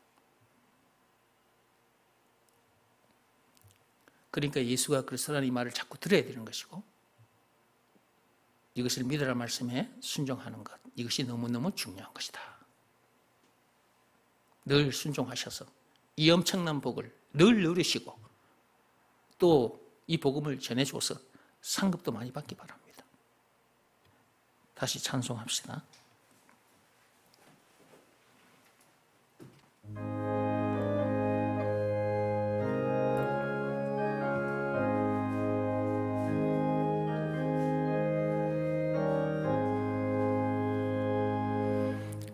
Speaker 1: 그러니까 예수가 그리스도라는 이 말을 자꾸 들어야 되는 것이고 이것을 믿으라는 말씀에 순종하는 것, 이것이 너무너무 중요한 것이다. 늘 순종하셔서 이 엄청난 복을 늘 누리시고 또 이 복음을 전해줘서 상급도 많이 받기 바랍니다. 다시 찬송합시다.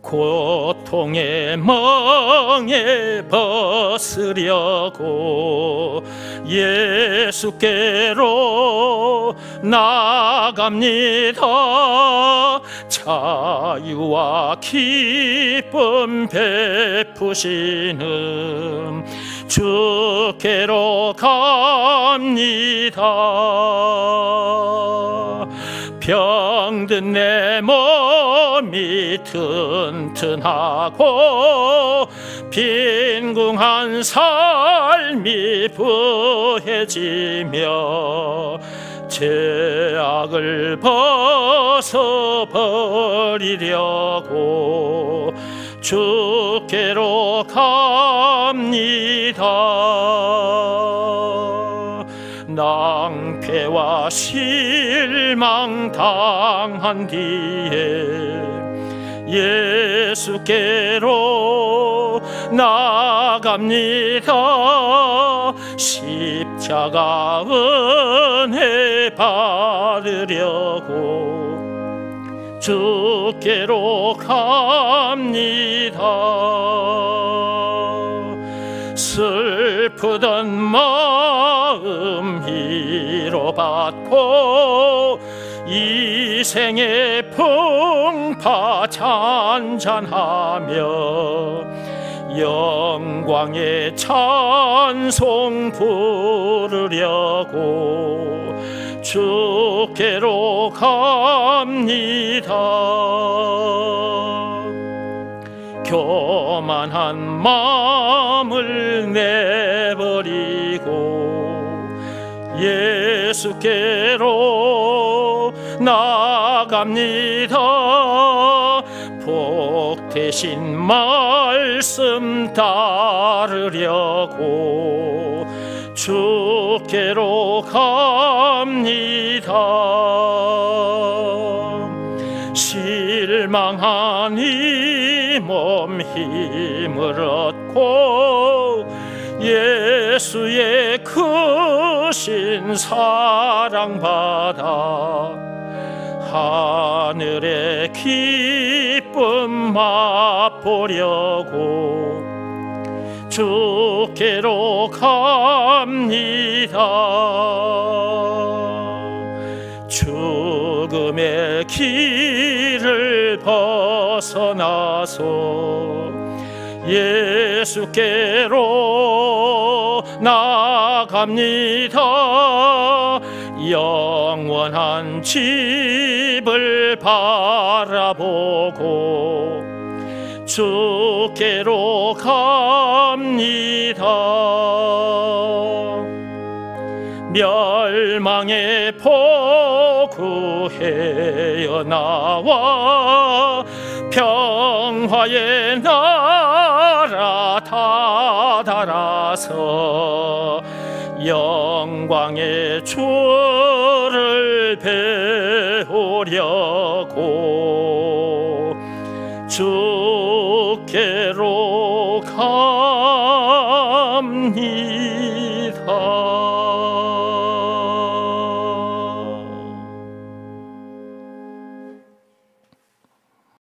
Speaker 1: 고통의 멍에 벗으려고 예수께로 나갑니다. 자유와 기쁨 베푸시는 주께로 갑니다. 병든 내 몸이 튼튼하고 빈궁한 삶이 부해지며 죄악을 벗어버리려고 주께로 갑니다. 낭패와 실망 당한 뒤에 예수께로 나갑니다. 십자가 은혜 받으려고 주께로 갑니다. 슬프던 마음 위로받고 이 생의 풍파 잔잔하며 영광의 찬송 부르려고 주께로 갑니다. 교만한 마음을 내버리고 예수께로 나갑니다. 복되신 말씀 따르려고 주께로 갑니다. 실망한 이 몸 힘을 얻고 예수의 크신 사랑받아 하늘의 기쁨 맛보려고 주께로 갑니다. 죽음의 길을 벗어나서 예수께로 나갑니다. 영원한 집을 바라보고 주께로 갑니다. 멸망의 포구해여 나와 평화의 나라 다다라서 영광의 주를 배우려고 주께로 갑니다.